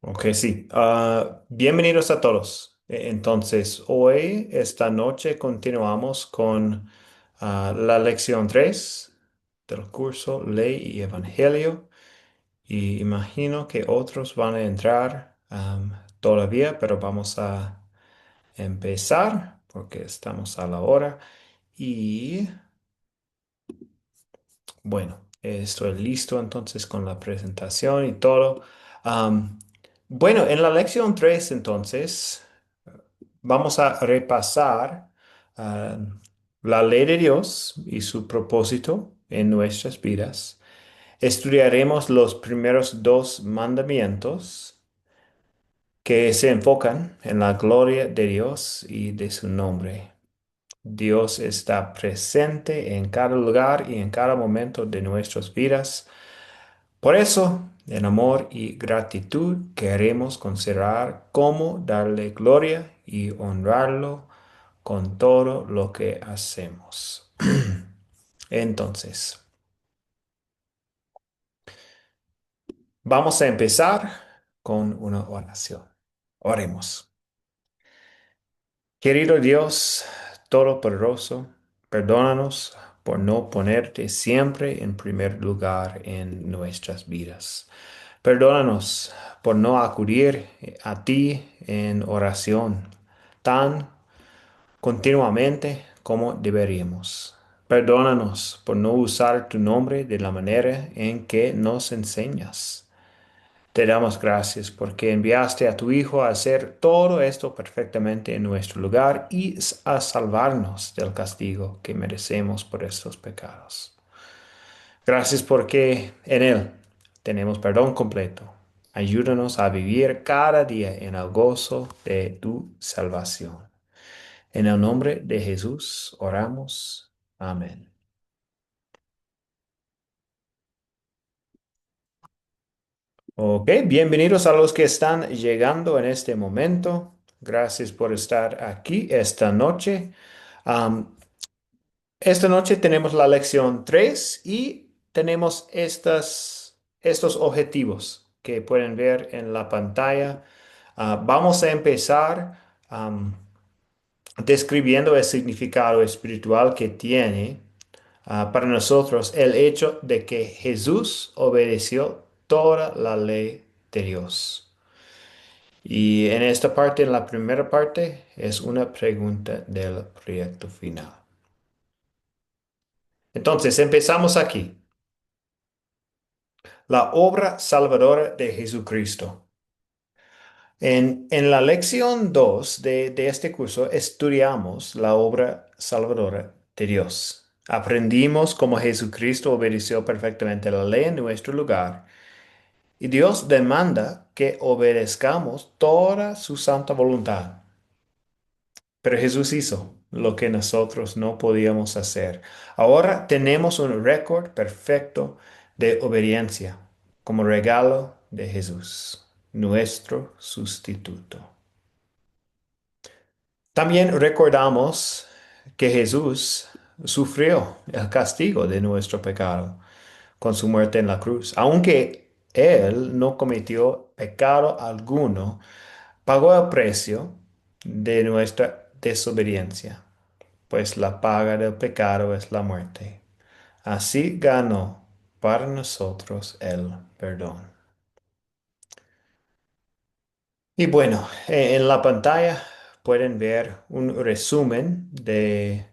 Ok, sí. Bienvenidos a todos. Entonces, hoy, esta noche, continuamos con la lección 3 del curso Ley y Evangelio. Y imagino que otros van a entrar todavía, pero vamos a empezar porque estamos a la hora. Y bueno, estoy listo entonces con la presentación y todo. Am, bueno, en la lección 3 entonces vamos a repasar ah, la ley de Dios y su propósito en nuestras vidas. Estudiaremos los primeros dos mandamientos que se enfocan en la gloria de Dios y de su nombre. Dios está presente en cada lugar y en cada momento de nuestras vidas. Por eso, en amor y gratitud, queremos considerar cómo darle gloria y honrarlo con todo lo que hacemos. Entonces, vamos a empezar con una oración. Oremos. Querido Dios Todopoderoso, perdónanos por no ponerte siempre en primer lugar en nuestras vidas. Perdónanos por no acudir a ti en oración tan continuamente como deberíamos. Perdónanos por no usar tu nombre de la manera en que nos enseñas. Te damos gracias porque enviaste a tu Hijo a hacer todo esto perfectamente en nuestro lugar y a salvarnos del castigo que merecemos por estos pecados. Gracias porque en Él tenemos perdón completo. Ayúdanos a vivir cada día en el gozo de tu salvación. En el nombre de Jesús oramos. Amén. Ok, bienvenidos a los que están llegando en este momento. Gracias por estar aquí esta noche. Am, esta noche tenemos la lección 3 y tenemos estos objetivos que pueden ver en la pantalla. Vamos a empezar describiendo el significado espiritual que tiene para nosotros el hecho de que Jesús obedeció toda la ley de Dios. Y en esta parte, en la primera parte, es una pregunta del proyecto final. Entonces, empezamos aquí. La obra salvadora de Jesucristo. En la lección 2 de este curso estudiamos la obra salvadora de Dios. Aprendimos cómo Jesucristo obedeció perfectamente la ley en nuestro lugar. Y Dios demanda que obedezcamos toda su santa voluntad. Pero Jesús hizo lo que nosotros no podíamos hacer. Ahora tenemos un récord perfecto de obediencia como regalo de Jesús, nuestro sustituto. También recordamos que Jesús sufrió el castigo de nuestro pecado con su muerte en la cruz. Aunque Él no cometió pecado alguno, pagó el precio de nuestra desobediencia, pues la paga del pecado es la muerte. Así ganó para nosotros el perdón. Y bueno, en la pantalla pueden ver un resumen de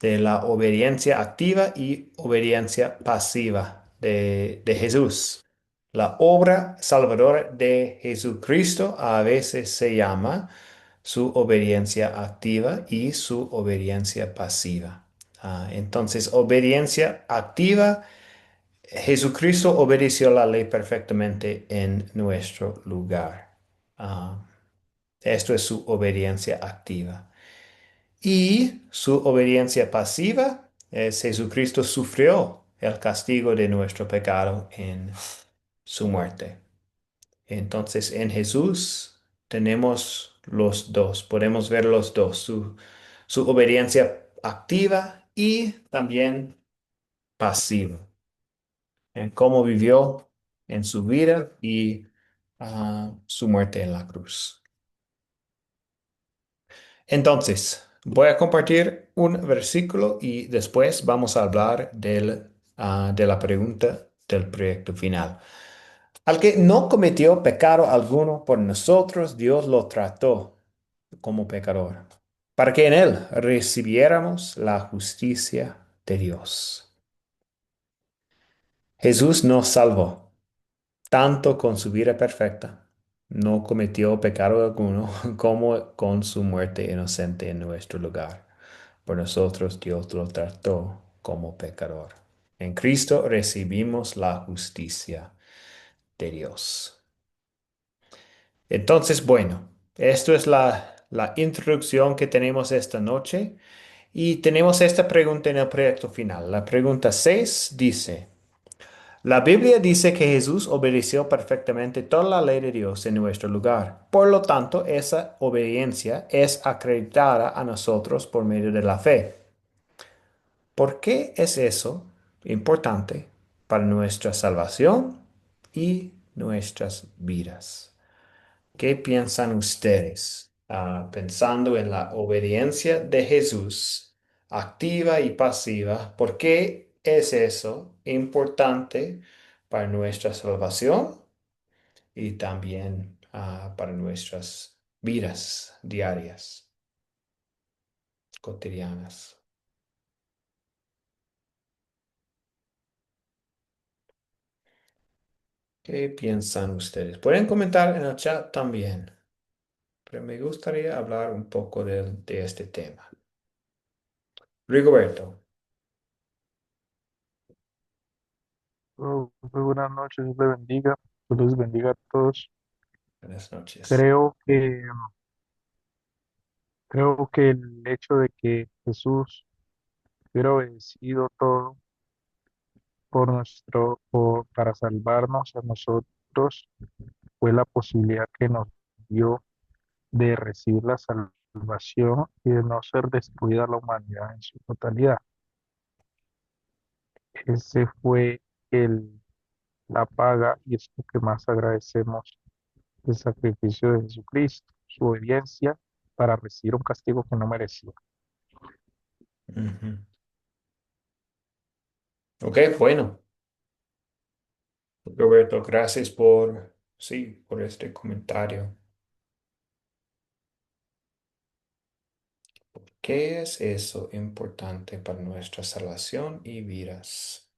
la obediencia activa y obediencia pasiva de Jesús. La obra salvadora de Jesucristo a veces se llama su obediencia activa y su obediencia pasiva. Entonces, obediencia activa, Jesucristo obedeció la ley perfectamente en nuestro lugar. Ah, Esto es su obediencia activa. Y su obediencia pasiva es Jesucristo sufrió el castigo de nuestro pecado en su muerte. Entonces, en Jesús tenemos los dos, podemos ver los dos, su obediencia activa y también pasiva, en cómo vivió en su vida y su muerte en la cruz. Entonces, voy a compartir un versículo y después vamos a hablar de la pregunta del proyecto final. Al que no cometió pecado alguno por nosotros, Dios lo trató como pecador, para que en él recibiéramos la justicia de Dios. Jesús nos salvó, tanto con su vida perfecta, no cometió pecado alguno, como con su muerte inocente en nuestro lugar. Por nosotros Dios lo trató como pecador. En Cristo recibimos la justicia de Dios. Entonces, bueno, esto es la introducción que tenemos esta noche y tenemos esta pregunta en el proyecto final. La pregunta 6 dice, la Biblia dice que Jesús obedeció perfectamente toda la ley de Dios en nuestro lugar. Por lo tanto, esa obediencia es acreditada a nosotros por medio de la fe. ¿Por qué es eso importante para nuestra salvación y nuestras vidas? ¿Qué piensan ustedes? Pensando en la obediencia de Jesús, activa y pasiva, ¿por qué es eso importante para nuestra salvación y también para nuestras vidas diarias, cotidianas? ¿Qué piensan ustedes? Pueden comentar en el chat también, pero me gustaría hablar un poco de este tema. Rigoberto, Muy buenas noches, Dios le bendiga, Dios les bendiga a todos. buenas noches. Creo que, creo que el hecho de que Jesús hubiera obedecido todo para salvarnos a nosotros fue la posibilidad que nos dio de recibir la salvación y de no ser destruida la humanidad en su totalidad. Ese fue el, la paga y es lo que más agradecemos el sacrificio de Jesucristo, su obediencia para recibir un castigo que no merecía. Ujú. Ok, bueno, Roberto, gracias sí, por este comentario. ¿Qué es eso importante para nuestra salvación y vidas?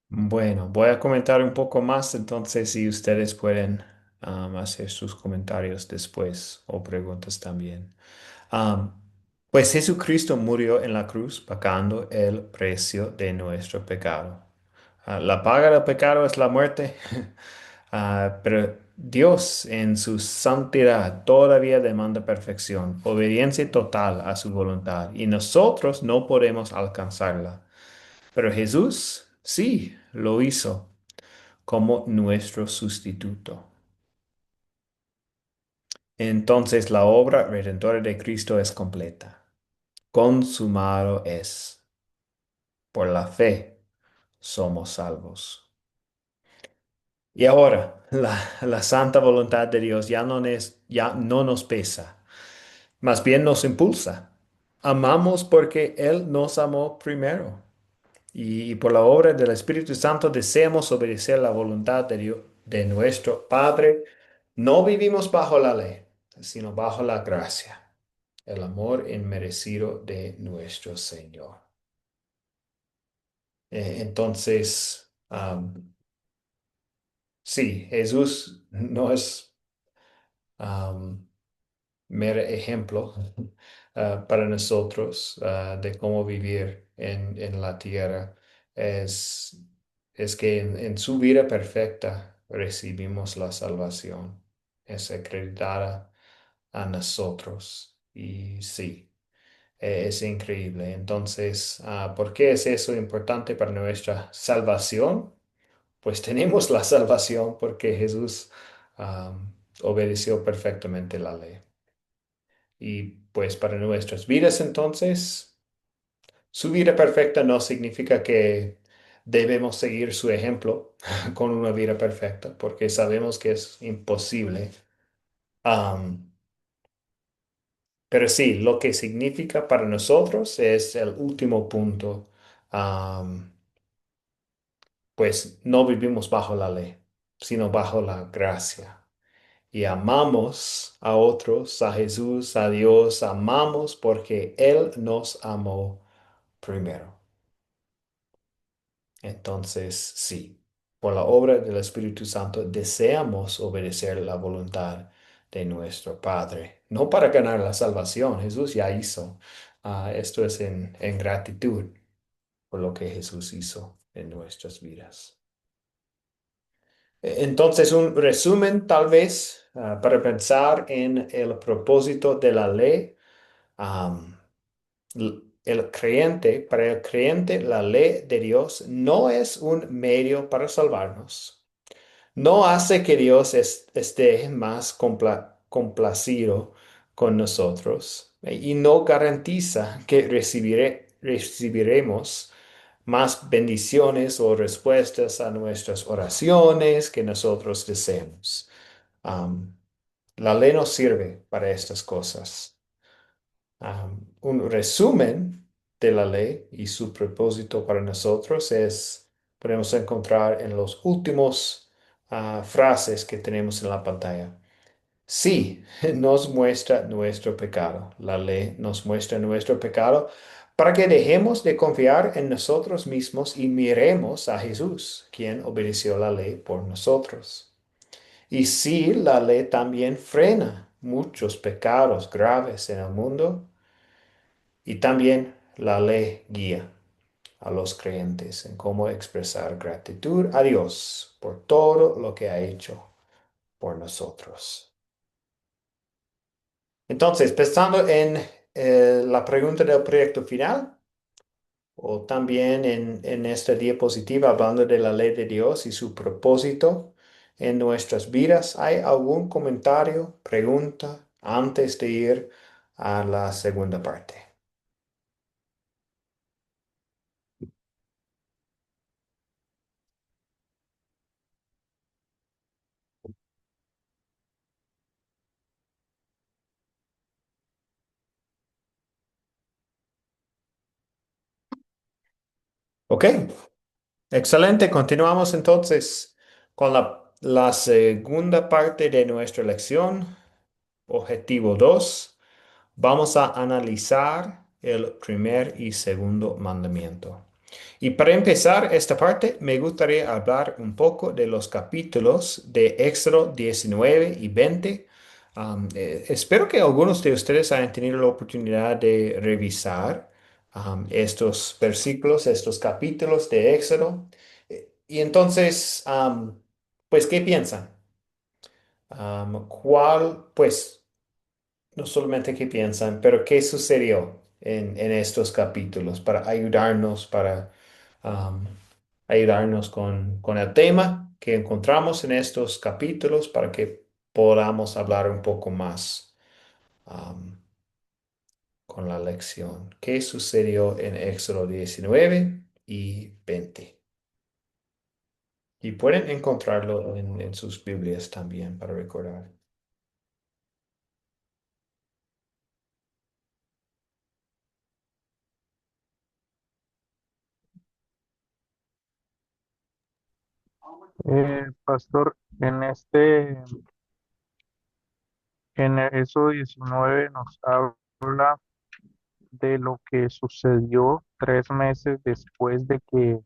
Bueno, voy a comentar un poco más, entonces si ustedes pueden hacer sus comentarios después o preguntas también. Am, pues Jesucristo murió en la cruz pagando el precio de nuestro pecado. La paga del pecado es la muerte, pero Dios en su santidad todavía demanda perfección, obediencia total a su voluntad, y nosotros no podemos alcanzarla. Pero Jesús sí lo hizo como nuestro sustituto. Entonces la obra redentora de Cristo es completa. Consumado es. Por la fe somos salvos. Y ahora, la santa voluntad de Dios ya no nos pesa, más bien nos impulsa. Amamos porque Él nos amó primero. Y por la obra del Espíritu Santo deseamos obedecer la voluntad de Dios, de nuestro Padre. No vivimos bajo la ley, sino bajo la gracia, el amor inmerecido de nuestro Señor. Entonces, sí, Jesús no es am, mero ejemplo para nosotros de cómo vivir en la tierra. Es, es que en su vida perfecta recibimos la salvación. Es acreditada a nosotros. Y sí, es increíble. Entonces, ¿por qué es eso importante para nuestra salvación? Pues tenemos la salvación porque Jesús obedeció perfectamente la ley. Y pues para nuestras vidas entonces, su vida perfecta no significa que debemos seguir su ejemplo con una vida perfecta, porque sabemos que es imposible. Am, pero sí, lo que significa para nosotros es el último punto. Am, pues no vivimos bajo la ley, sino bajo la gracia. Y amamos a otros, a Jesús, a Dios, amamos porque Él nos amó primero. Entonces, sí, por la obra del Espíritu Santo deseamos obedecer la voluntad de nuestro Padre, no para ganar la salvación, Jesús ya hizo. Esto es en gratitud por lo que Jesús hizo en nuestras vidas. Entonces, un resumen tal vez para pensar en el propósito de la ley. Am, el creyente, para el creyente, la ley de Dios no es un medio para salvarnos. No hace que Dios esté más complacido con nosotros y no garantiza que recibiremos más bendiciones o respuestas a nuestras oraciones que nosotros deseemos. Am, la ley no sirve para estas cosas. Un resumen de la ley y su propósito para nosotros podemos encontrar en los últimos frases que tenemos en la pantalla. Sí, nos muestra nuestro pecado. La ley nos muestra nuestro pecado para que dejemos de confiar en nosotros mismos y miremos a Jesús, quien obedeció la ley por nosotros. Y sí, la ley también frena muchos pecados graves en el mundo y también la ley guía a los creyentes en cómo expresar gratitud a Dios por todo lo que ha hecho por nosotros. Entonces, pensando en la pregunta del proyecto final, o también en esta diapositiva hablando de la ley de Dios y su propósito en nuestras vidas, ¿hay algún comentario, pregunta antes de ir a la segunda parte? Ok, excelente. Continuamos entonces con la segunda parte de nuestra lección, objetivo 2. Vamos a analizar el primer y segundo mandamiento. Y para empezar esta parte, me gustaría hablar un poco de los capítulos de Éxodo 19 y 20. Espero que algunos de ustedes hayan tenido la oportunidad de revisar estos versículos, estos capítulos de Éxodo. Y entonces, pues, ¿qué piensan? Pues, no solamente qué piensan, pero qué sucedió en estos capítulos para um, ayudarnos con el tema que encontramos en estos capítulos para que podamos hablar un poco más um, con la lección. ¿Qué sucedió en Éxodo 19 y 20? Y pueden encontrarlo en sus Biblias también para recordar. Pastor, en eso 19 nos habla de lo que sucedió 3 meses después de que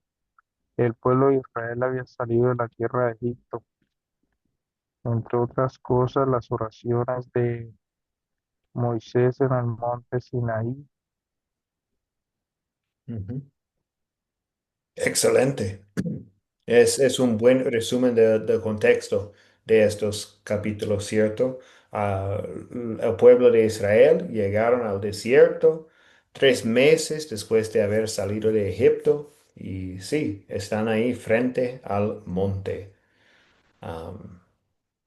el pueblo de Israel había salido de la tierra de Egipto. Entre otras cosas, las oraciones de Moisés en el monte Sinaí. Ujú. Excelente. Es un buen resumen del contexto de estos capítulos, ¿cierto? El pueblo de Israel llegaron al desierto 3 meses después de haber salido de Egipto y sí, están ahí frente al monte. Am,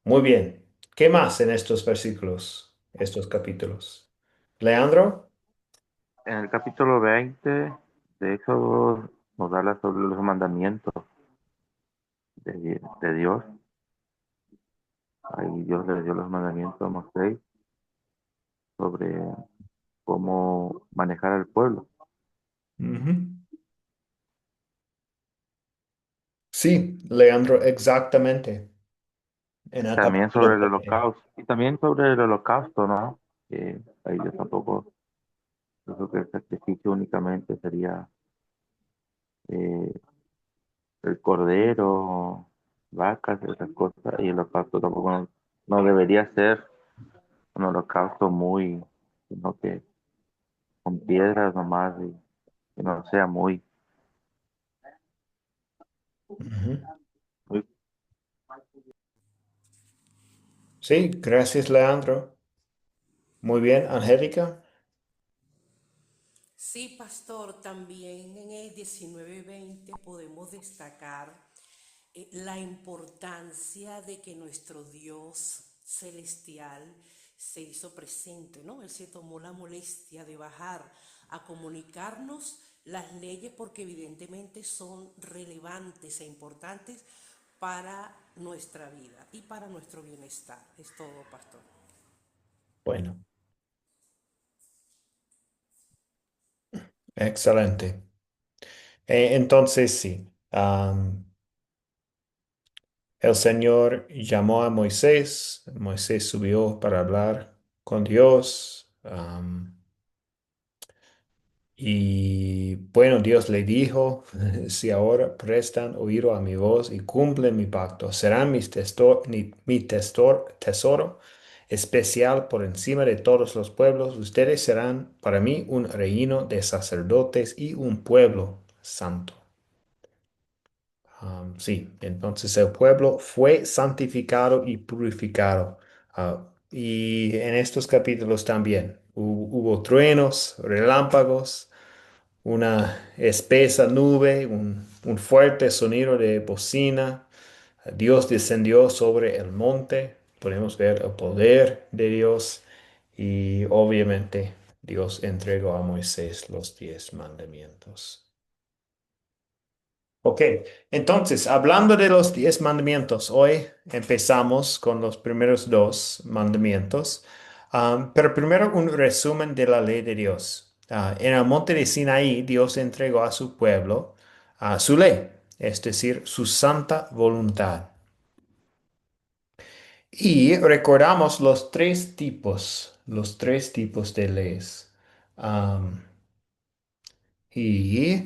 muy bien. ¿Qué más en estos versículos, estos capítulos? Leandro. En el capítulo 20 de Éxodo nos habla sobre los mandamientos de Dios. Ahí Dios le dio los mandamientos a Moisés sobre cómo manejar al pueblo. Ujú. Sí, Leandro, exactamente. En el También capítulo sobre el 20. holocausto. Y también sobre el holocausto, ¿no? Que ahí yo tampoco creo que el sacrificio únicamente sería eh, el cordero, vacas, esas cosas. Y el holocausto tampoco no debería ser un holocausto muy, sino que con piedras nomás y que no sea Ujú. muy Sí, gracias, Leandro. Muy bien, Angélica. Sí, pastor, también en el 19:20 podemos destacar la importancia de que nuestro Dios celestial se hizo presente, ¿no? Él se tomó la molestia de bajar a comunicarnos las leyes porque evidentemente son relevantes e importantes para nuestra vida y para nuestro bienestar. Es todo, pastor. Bueno, excelente. Entonces, sí, el Señor llamó a Moisés. Moisés subió para hablar con Dios. Y bueno, Dios le dijo, si ahora prestan oído a mi voz y cumplen mi pacto, serán mi tesoro especial por encima de todos los pueblos. Ustedes serán para mí un reino de sacerdotes y un pueblo santo. Sí, entonces el pueblo fue santificado y purificado. Y en estos capítulos también hubo truenos, relámpagos, una espesa nube, un fuerte sonido de bocina. Dios descendió sobre el monte. Podemos ver el poder de Dios y obviamente Dios entregó a Moisés los 10 mandamientos. Ok, entonces, hablando de los 10 mandamientos, hoy empezamos con los primeros dos mandamientos. Pero primero un resumen de la ley de Dios. En el monte de Sinaí, Dios entregó a su pueblo su ley, es decir, su santa voluntad. Y recordamos los tres tipos de leyes. Y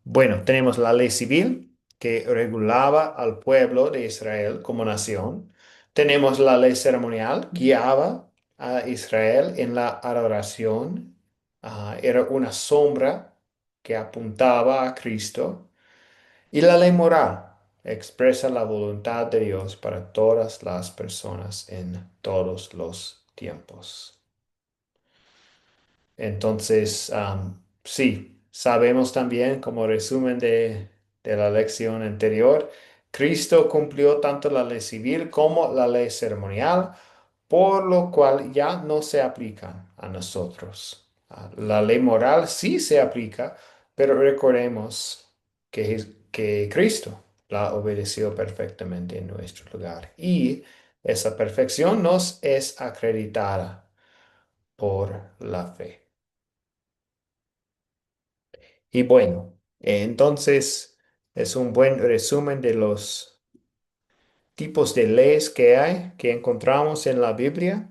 bueno, tenemos la ley civil que regulaba al pueblo de Israel como nación. Tenemos la ley ceremonial, guiaba a Israel en la adoración. Era una sombra que apuntaba a Cristo. Y la ley moral expresa la voluntad de Dios para todas las personas en todos los tiempos. Entonces, sí, sabemos también como resumen de la lección anterior, Cristo cumplió tanto la ley civil como la ley ceremonial, por lo cual ya no se aplican a nosotros. La ley moral sí se aplica, pero recordemos que Cristo la obedeció perfectamente en nuestro lugar y esa perfección nos es acreditada por la fe. Y bueno, entonces es un buen resumen de los tipos de leyes que hay, que encontramos en la Biblia.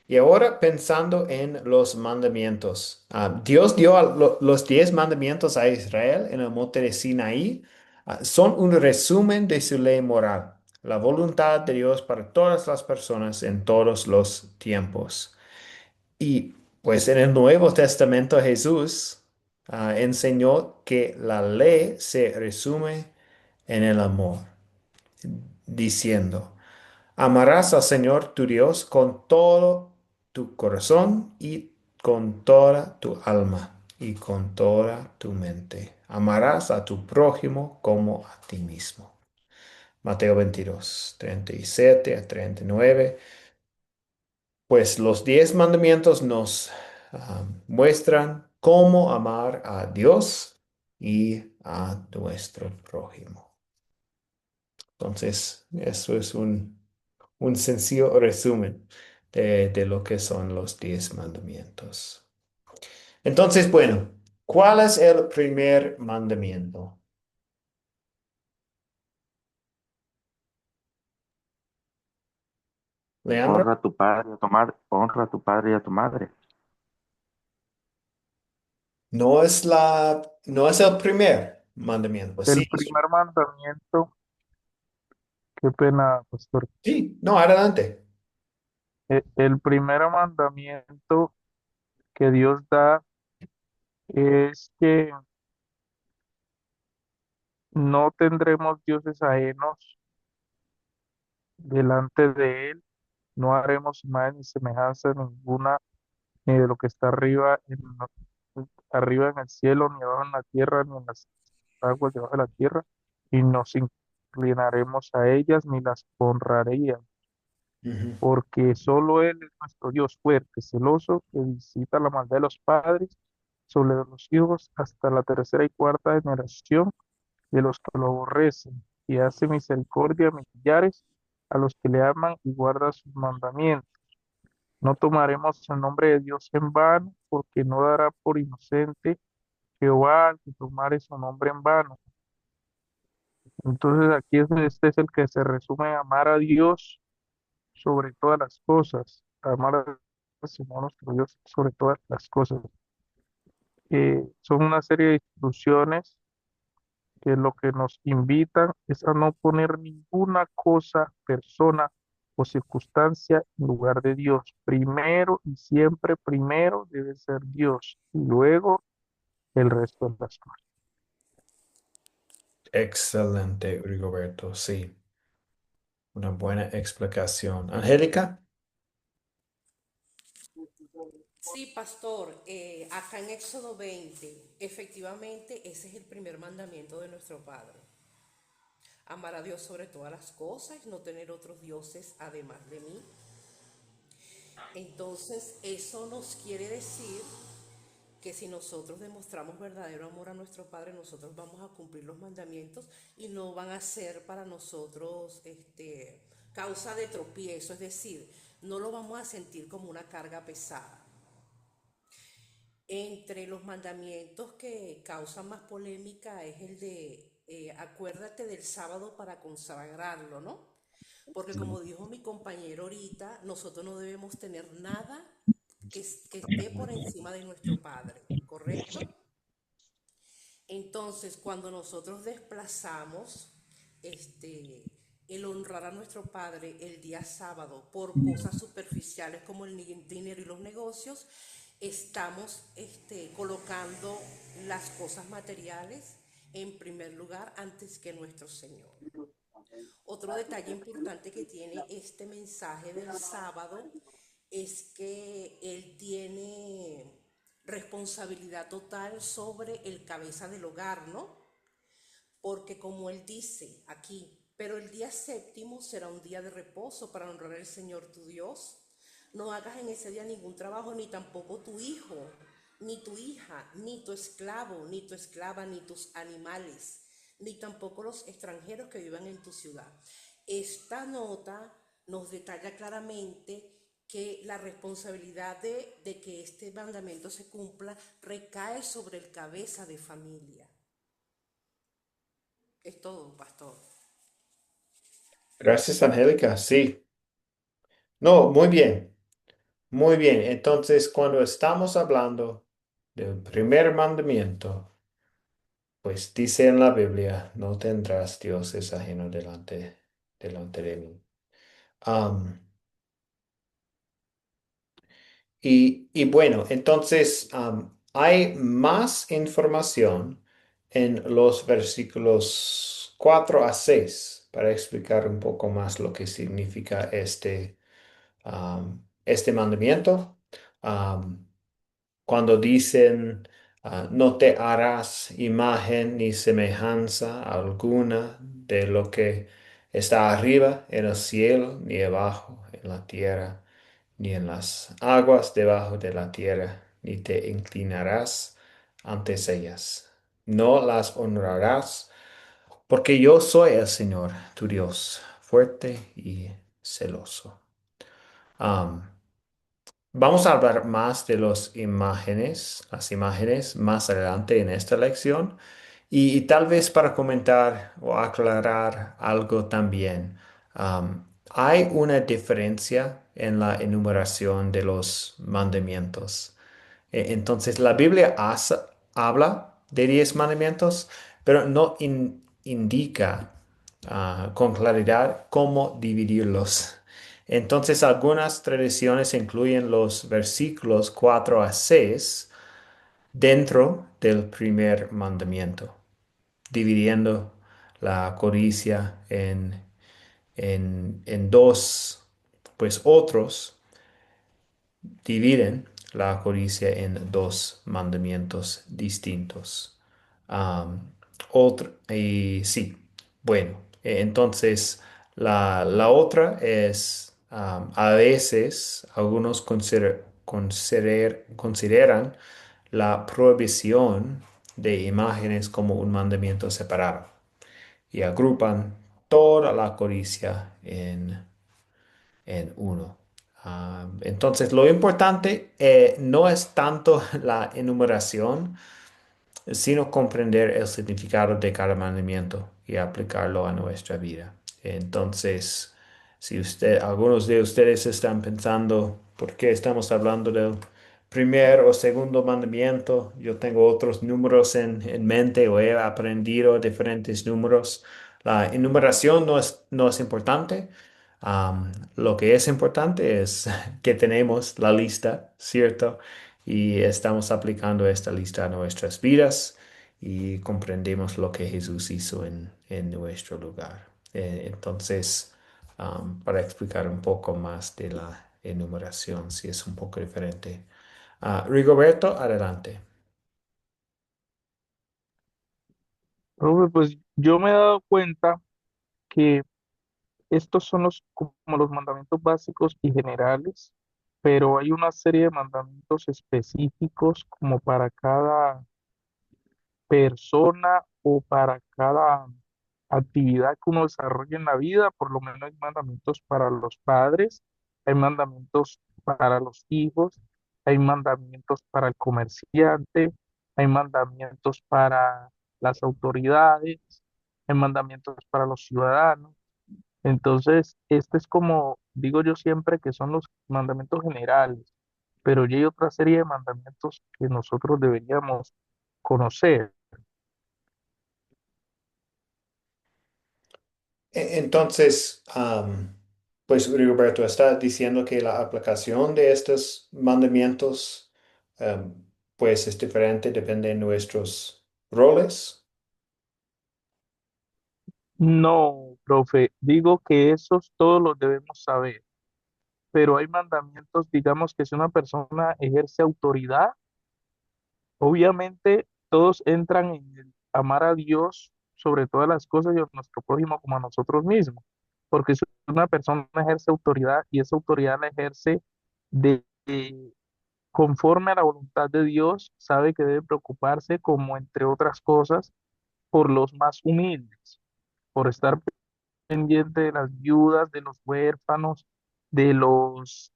Y ahora pensando en los mandamientos. Dios dio los 10 mandamientos a Israel en el monte de Sinaí. Son un resumen de su ley moral, la voluntad de Dios para todas las personas en todos los tiempos. Y pues en el Nuevo Testamento Jesús enseñó que la ley se resume en el amor, diciendo, amarás al Señor tu Dios con todo tu corazón y con toda tu alma y con toda tu mente. Amarás a tu prójimo como a ti mismo. Mateo 22, 37 a 39. Pues los 10 mandamientos nos muestran cómo amar a Dios y a nuestro prójimo. Entonces, eso es un sencillo resumen de lo que son los 10 mandamientos. Entonces, bueno, ¿cuál es el primer mandamiento? Leandro, Honra a tu padre y a tu madre. Honra a tu padre y a tu madre. no es el primer mandamiento. Sí, El primer mandamiento, qué pena, pastor. sí, no, adelante. El primer mandamiento que Dios da es que no tendremos dioses ajenos delante de Él, no haremos imagen ni semejanza ninguna, ni de lo que está arriba en el cielo, ni abajo en la tierra, ni en las aguas debajo de la tierra, y nos inclinaremos a ellas, ni las honraríamos, Ujú, porque solo Él es nuestro Dios fuerte, celoso, que visita la maldad de los padres sobre los hijos hasta la tercera y cuarta generación de los que lo aborrecen, y hace misericordia a millares a los que le aman y guarda sus mandamientos. No tomaremos el nombre de Dios en vano, porque no dará por inocente Jehová al que tomare su nombre en vano. Entonces aquí este es el que se resume en amar a Dios sobre todas las cosas, amar al Señor nuestro Dios sobre todas las cosas. Son una serie de instrucciones que lo que nos invitan es a no poner ninguna cosa, persona o circunstancia en lugar de Dios. Primero y siempre primero debe ser Dios y luego el resto de las cosas. excelente, Rigoberto. Sí, una buena explicación. Angélica. Sí, pastor, acá en Éxodo 20, efectivamente ese es el primer mandamiento de nuestro Padre. Amar a Dios sobre todas las cosas, no tener otros dioses además de mí. Entonces, eso nos quiere decir que si nosotros demostramos verdadero amor a nuestro Padre, nosotros vamos a cumplir los mandamientos y no van a ser para nosotros causa de tropiezo, es decir, no lo vamos a sentir como una carga pesada. Entre los mandamientos que causan más polémica es el de acuérdate del sábado para consagrarlo, ¿no? Porque como dijo mi compañero ahorita, nosotros no debemos tener nada que esté por encima de nuestro Padre, ¿correcto? Entonces, cuando nosotros desplazamos el honrar a nuestro Padre el día sábado por cosas superficiales como el dinero y los negocios, estamos colocando las cosas materiales en primer lugar antes que nuestro Señor. Otro detalle importante que tiene este mensaje del sábado es que Él tiene responsabilidad total sobre el cabeza del hogar, ¿no? Porque como Él dice aquí, pero el día séptimo será un día de reposo para honrar al Señor tu Dios. No hagas en ese día ningún trabajo, ni tampoco tu hijo, ni tu hija, ni tu esclavo, ni tu esclava, ni tus animales, ni tampoco los extranjeros que vivan en tu ciudad. Esta nota nos detalla claramente que la responsabilidad de que este mandamiento se cumpla recae sobre el cabeza de familia. Es todo, pastor. Gracias, Angélica. Sí. No, muy bien. Muy bien. Entonces, cuando estamos hablando del primer mandamiento, pues dice en la Biblia, no tendrás dioses ajenos delante de mí. Am, y bueno, entonces hay más información en los versículos 4 a 6 para explicar un poco más lo que significa este mandamiento. Am, Cuando dicen, no te harás imagen ni semejanza alguna de lo que está arriba en el cielo, ni abajo en la tierra, ni en las aguas debajo de la tierra, ni te inclinarás ante ellas. No las honrarás, porque yo soy el Señor, tu Dios, fuerte y celoso. Am, Vamos a hablar más de las imágenes más adelante en esta lección y tal vez para comentar o aclarar algo también. Hay una diferencia en la enumeración de los mandamientos. Entonces, la Biblia habla de 10 mandamientos, pero no indica con claridad cómo dividirlos. Entonces, algunas tradiciones incluyen los versículos 4 a 6 dentro del primer mandamiento, dividiendo la codicia en dos, pues otros dividen la codicia en dos mandamientos distintos. Y sí, bueno, entonces la otra es, a veces algunos consideran la prohibición de imágenes como un mandamiento separado y agrupan toda la codicia en uno. Entonces, lo importante no es tanto la enumeración, sino comprender el significado de cada mandamiento y aplicarlo a nuestra vida. Entonces, si algunos de ustedes están pensando, ¿por qué estamos hablando del primer o segundo mandamiento? Yo tengo otros números en mente o he aprendido diferentes números. La enumeración no es importante. Lo que es importante es que tenemos la lista, ¿cierto? Y estamos aplicando esta lista a nuestras vidas y comprendemos lo que Jesús hizo en nuestro lugar. Entonces, para explicar un poco más de la enumeración, si es un poco diferente. Rigoberto, adelante. Profe, pues yo me he dado cuenta que estos son como los mandamientos básicos y generales, pero hay una serie de mandamientos específicos como para cada persona o para cada actividad que uno desarrolla en la vida. Por lo menos hay mandamientos para los padres, hay mandamientos para los hijos, hay mandamientos para el comerciante, hay mandamientos para las autoridades, hay mandamientos para los ciudadanos. Entonces, este es como digo yo siempre que son los mandamientos generales, pero ya hay otra serie de mandamientos que nosotros deberíamos conocer. Entonces, pues Rigoberto está diciendo que la aplicación de estos mandamientos, pues es diferente, depende de nuestros roles. No, profe, digo que esos todos los debemos saber, pero hay mandamientos, digamos que si una persona ejerce autoridad, obviamente todos entran en el amar a Dios sobre todas las cosas y a nuestro prójimo como a nosotros mismos, porque si una persona ejerce autoridad y esa autoridad la ejerce conforme a la voluntad de Dios, sabe que debe preocuparse como entre otras cosas por los más humildes, por estar pendiente de las viudas, de los huérfanos, de los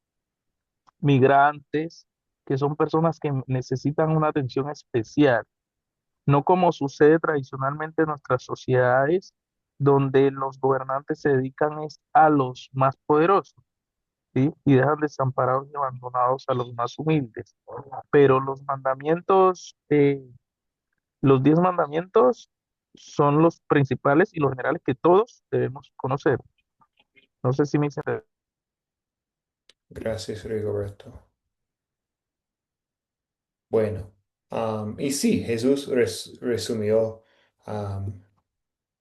migrantes, que son personas que necesitan una atención especial, no como sucede tradicionalmente en nuestras sociedades, donde los gobernantes se dedican es a los más poderosos, ¿sí? Y dejan desamparados y abandonados a los más humildes. Pero los 10 mandamientos son los principales y los generales que todos debemos conocer. No sé si me hice entender. Gracias, Rigoberto. Bueno, y sí, Jesús resumió am,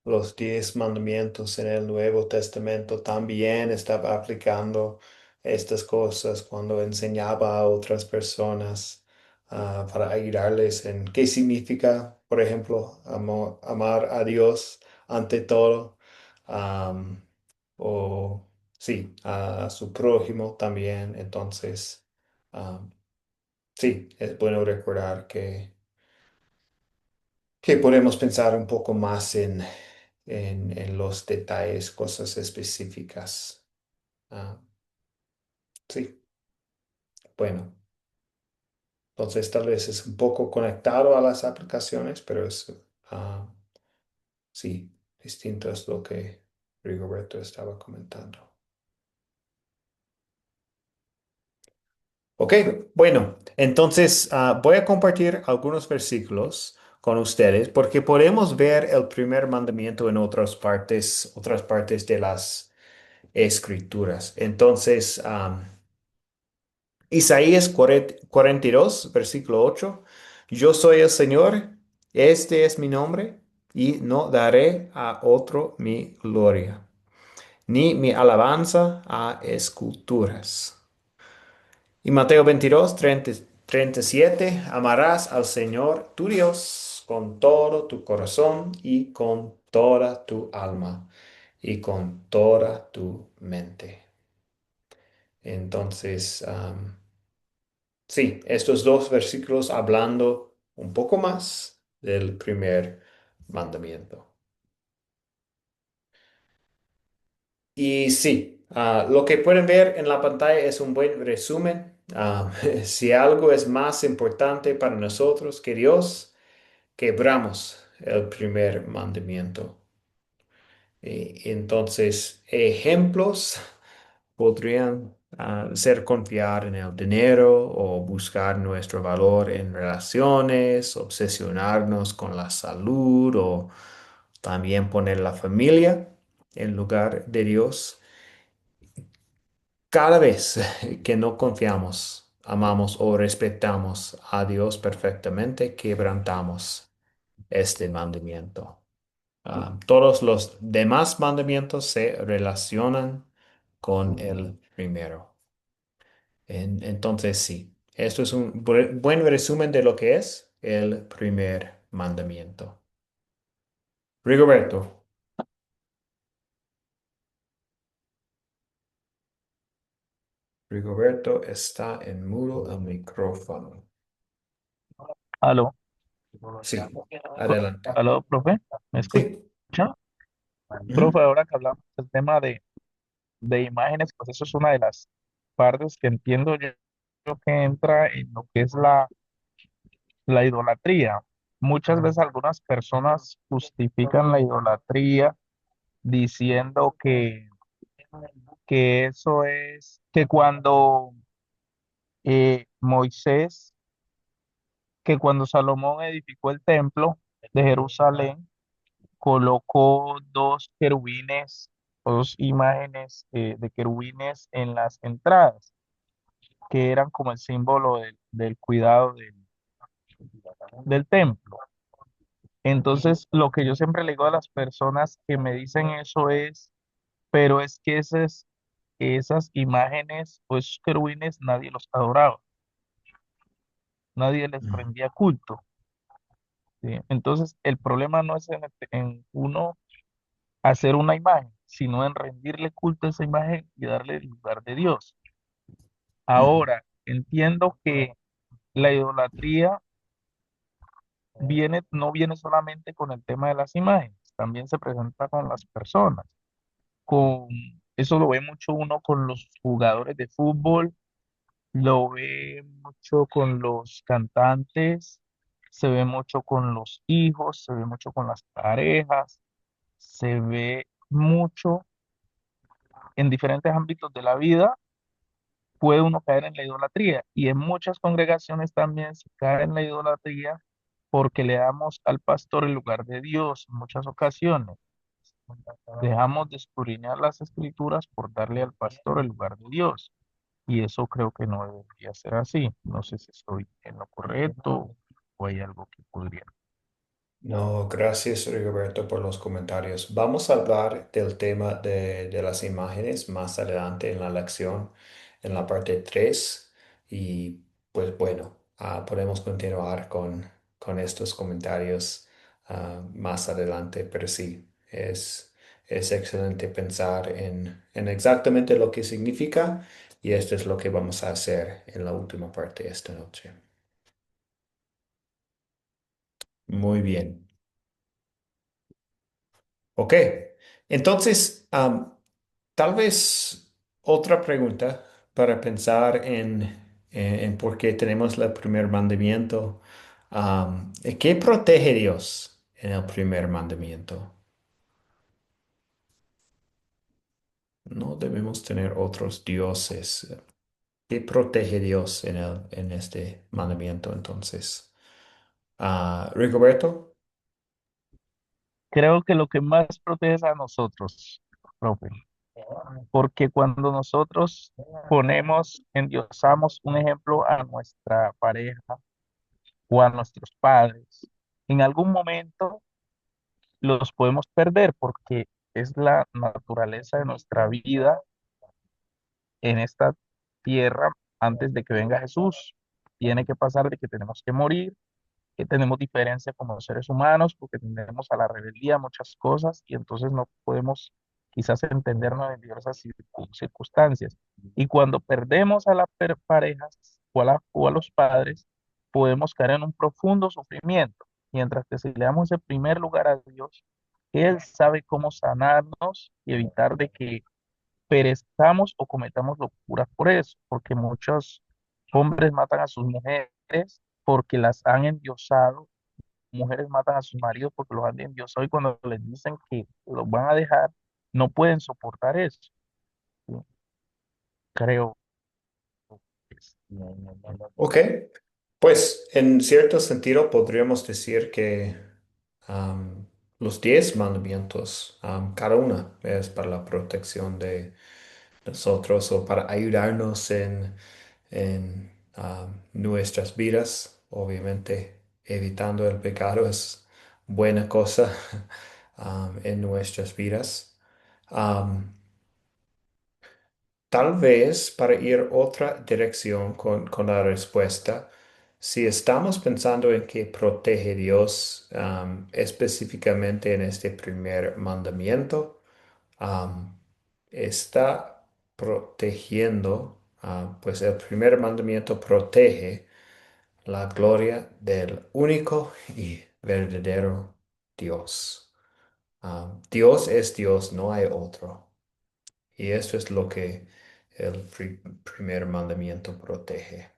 los 10 mandamientos en el Nuevo Testamento. También estaba aplicando estas cosas cuando enseñaba a otras personas para ayudarles en qué significa, por ejemplo, amar a Dios ante todo. o sí, a su prójimo también. Entonces, ah, sí, es bueno recordar que podemos pensar un poco más en los detalles, cosas específicas. Ah, sí, bueno, entonces tal vez es un poco conectado a las aplicaciones, pero es, ah, sí, distinto es lo que Rigoberto estaba comentando. Ok, bueno, entonces voy a compartir algunos versículos con ustedes porque podemos ver el primer mandamiento en otras partes de las escrituras. Entonces, Isaías 42, versículo 8. Yo soy el Señor, este es mi nombre, y no daré a otro mi gloria, ni mi alabanza a esculturas. Y Mateo 22, 37. Amarás al Señor tu Dios con todo tu corazón y con toda tu alma y con toda tu mente. Entonces, sí, estos dos versículos hablando un poco más del primer mandamiento. Y sí, lo que pueden ver en la pantalla es un buen resumen. Si algo es más importante para nosotros que Dios, quebramos el primer mandamiento. Y entonces, ejemplos podrían ser confiar en el dinero o buscar nuestro valor en relaciones, obsesionarnos con la salud o también poner la familia en lugar de Dios. Cada vez que no confiamos, amamos o respetamos a Dios perfectamente, quebrantamos este mandamiento. Todos los demás mandamientos se relacionan con el primero. Entonces, sí, esto es un buen resumen de lo que es el primer mandamiento. Rigoberto, Rigoberto está en mudo el micrófono. Aló, Sí, adelante. aló, profe, ¿me escucha? Sí. Ujú, Profe, ahora que hablamos del tema de imágenes, pues eso es una de las partes que entiendo yo que entra en lo que es la idolatría. Muchas veces algunas personas justifican la idolatría diciendo que eso es, que cuando Moisés, que cuando Salomón edificó el templo de Jerusalén, colocó dos querubines, dos imágenes de querubines en las entradas, que eran como el símbolo del cuidado del templo. Entonces, lo que yo siempre le digo a las personas que me dicen eso es, pero es que esas imágenes o esos querubines nadie los adoraba, nadie les ujú, rendía culto, ¿sí? Entonces, el problema no es en uno hacer una imagen, sino en rendirle culto a esa imagen y darle el lugar de Dios. ujú, Ahora, entiendo que la idolatría no viene solamente con el tema de las imágenes, también se presenta con las personas. Con, eso lo ve mucho uno con los jugadores de fútbol, lo ve mucho con los cantantes, se ve mucho con los hijos, se ve mucho con las parejas, se ve mucho en diferentes ámbitos de la vida. Puede uno caer en la idolatría y en muchas congregaciones también se cae en la idolatría porque le damos al pastor el lugar de Dios en muchas ocasiones. Dejamos de escudriñar las escrituras por darle al pastor el lugar de Dios. Y eso creo que no debería ser así. No sé si estoy en lo correcto o hay algo que podría. no, gracias Rigoberto por los comentarios. Vamos a hablar del tema de las imágenes más adelante en la lección, en la parte 3. Y pues bueno, podemos continuar con estos comentarios más adelante, pero sí, es excelente pensar en exactamente lo que significa y esto es lo que vamos a hacer en la última parte de esta noche. Muy bien. Ok. Entonces, tal vez otra pregunta para pensar en por qué tenemos el primer mandamiento. ¿Qué protege Dios en el primer mandamiento? No debemos tener otros dioses. ¿Qué protege Dios en este mandamiento entonces? Rigoberto. Creo que lo que más protege es a nosotros, profe, porque cuando nosotros endiosamos un ejemplo a nuestra pareja o a nuestros padres, en algún momento los podemos perder porque es la naturaleza de nuestra vida en esta tierra antes de que venga Jesús. Tiene que pasar de que tenemos que morir, que tenemos diferencia como seres humanos, porque tendemos a la rebeldía, muchas cosas, y entonces no podemos quizás entendernos en diversas circunstancias. Y cuando perdemos a las parejas o a los padres, podemos caer en un profundo sufrimiento, mientras que si le damos el primer lugar a Dios, Él sabe cómo sanarnos y evitar de que perezcamos o cometamos locuras por eso, porque muchos hombres matan a sus mujeres porque las han endiosado, mujeres matan a sus maridos porque los han endiosado y cuando les dicen que los van a dejar, no pueden soportar eso. ¿Sí? Creo que es. Ok. Pues en cierto sentido podríamos decir que los 10 mandamientos, cada una es para la protección de nosotros o para ayudarnos en nuestras vidas. Obviamente, evitando el pecado es buena cosa en nuestras vidas. Am, Tal vez para ir otra dirección con la respuesta, si estamos pensando en que protege Dios específicamente en este primer mandamiento, am, está protegiendo, pues el primer mandamiento protege la gloria del único y verdadero Dios. Dios es Dios, no hay otro. Y esto es lo que el primer mandamiento protege,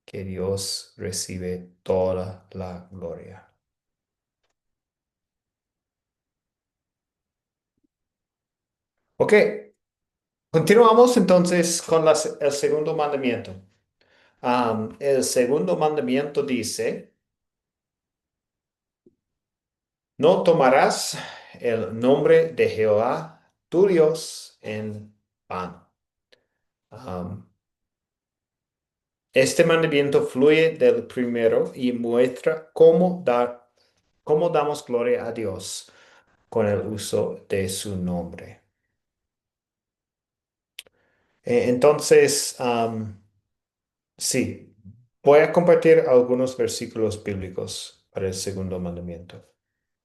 que Dios recibe toda la gloria. Ok, continuamos entonces con el segundo mandamiento. El segundo mandamiento dice, no tomarás el nombre de Jehová, tu Dios, en vano. Am, este mandamiento fluye del primero y muestra cómo damos gloria a Dios con el uso de su nombre. Entonces, sí, voy a compartir algunos versículos bíblicos para el segundo mandamiento.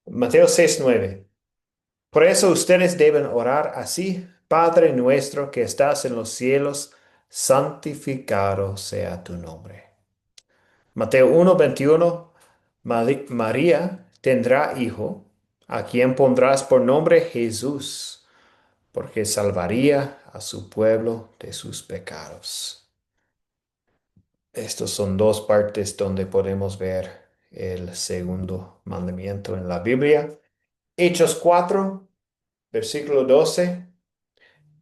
Mateo 6:9. Por eso ustedes deben orar así: Padre nuestro que estás en los cielos, santificado sea tu nombre. Mateo 1:21. María tendrá hijo, a quien pondrás por nombre Jesús, porque salvaría a su pueblo de sus pecados. Estos son dos partes donde podemos ver el segundo mandamiento en la Biblia. Hechos 4, versículo 12.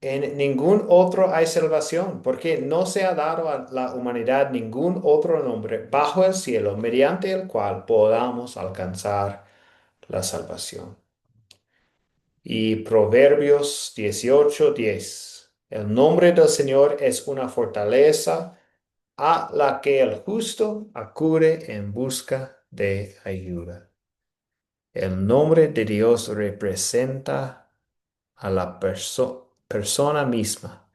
En ningún otro hay salvación, porque no se ha dado a la humanidad ningún otro nombre bajo el cielo mediante el cual podamos alcanzar la salvación. Y Proverbios 18:10. El nombre del Señor es una fortaleza a la que el justo acude en busca de ayuda. El nombre de Dios representa a la persona misma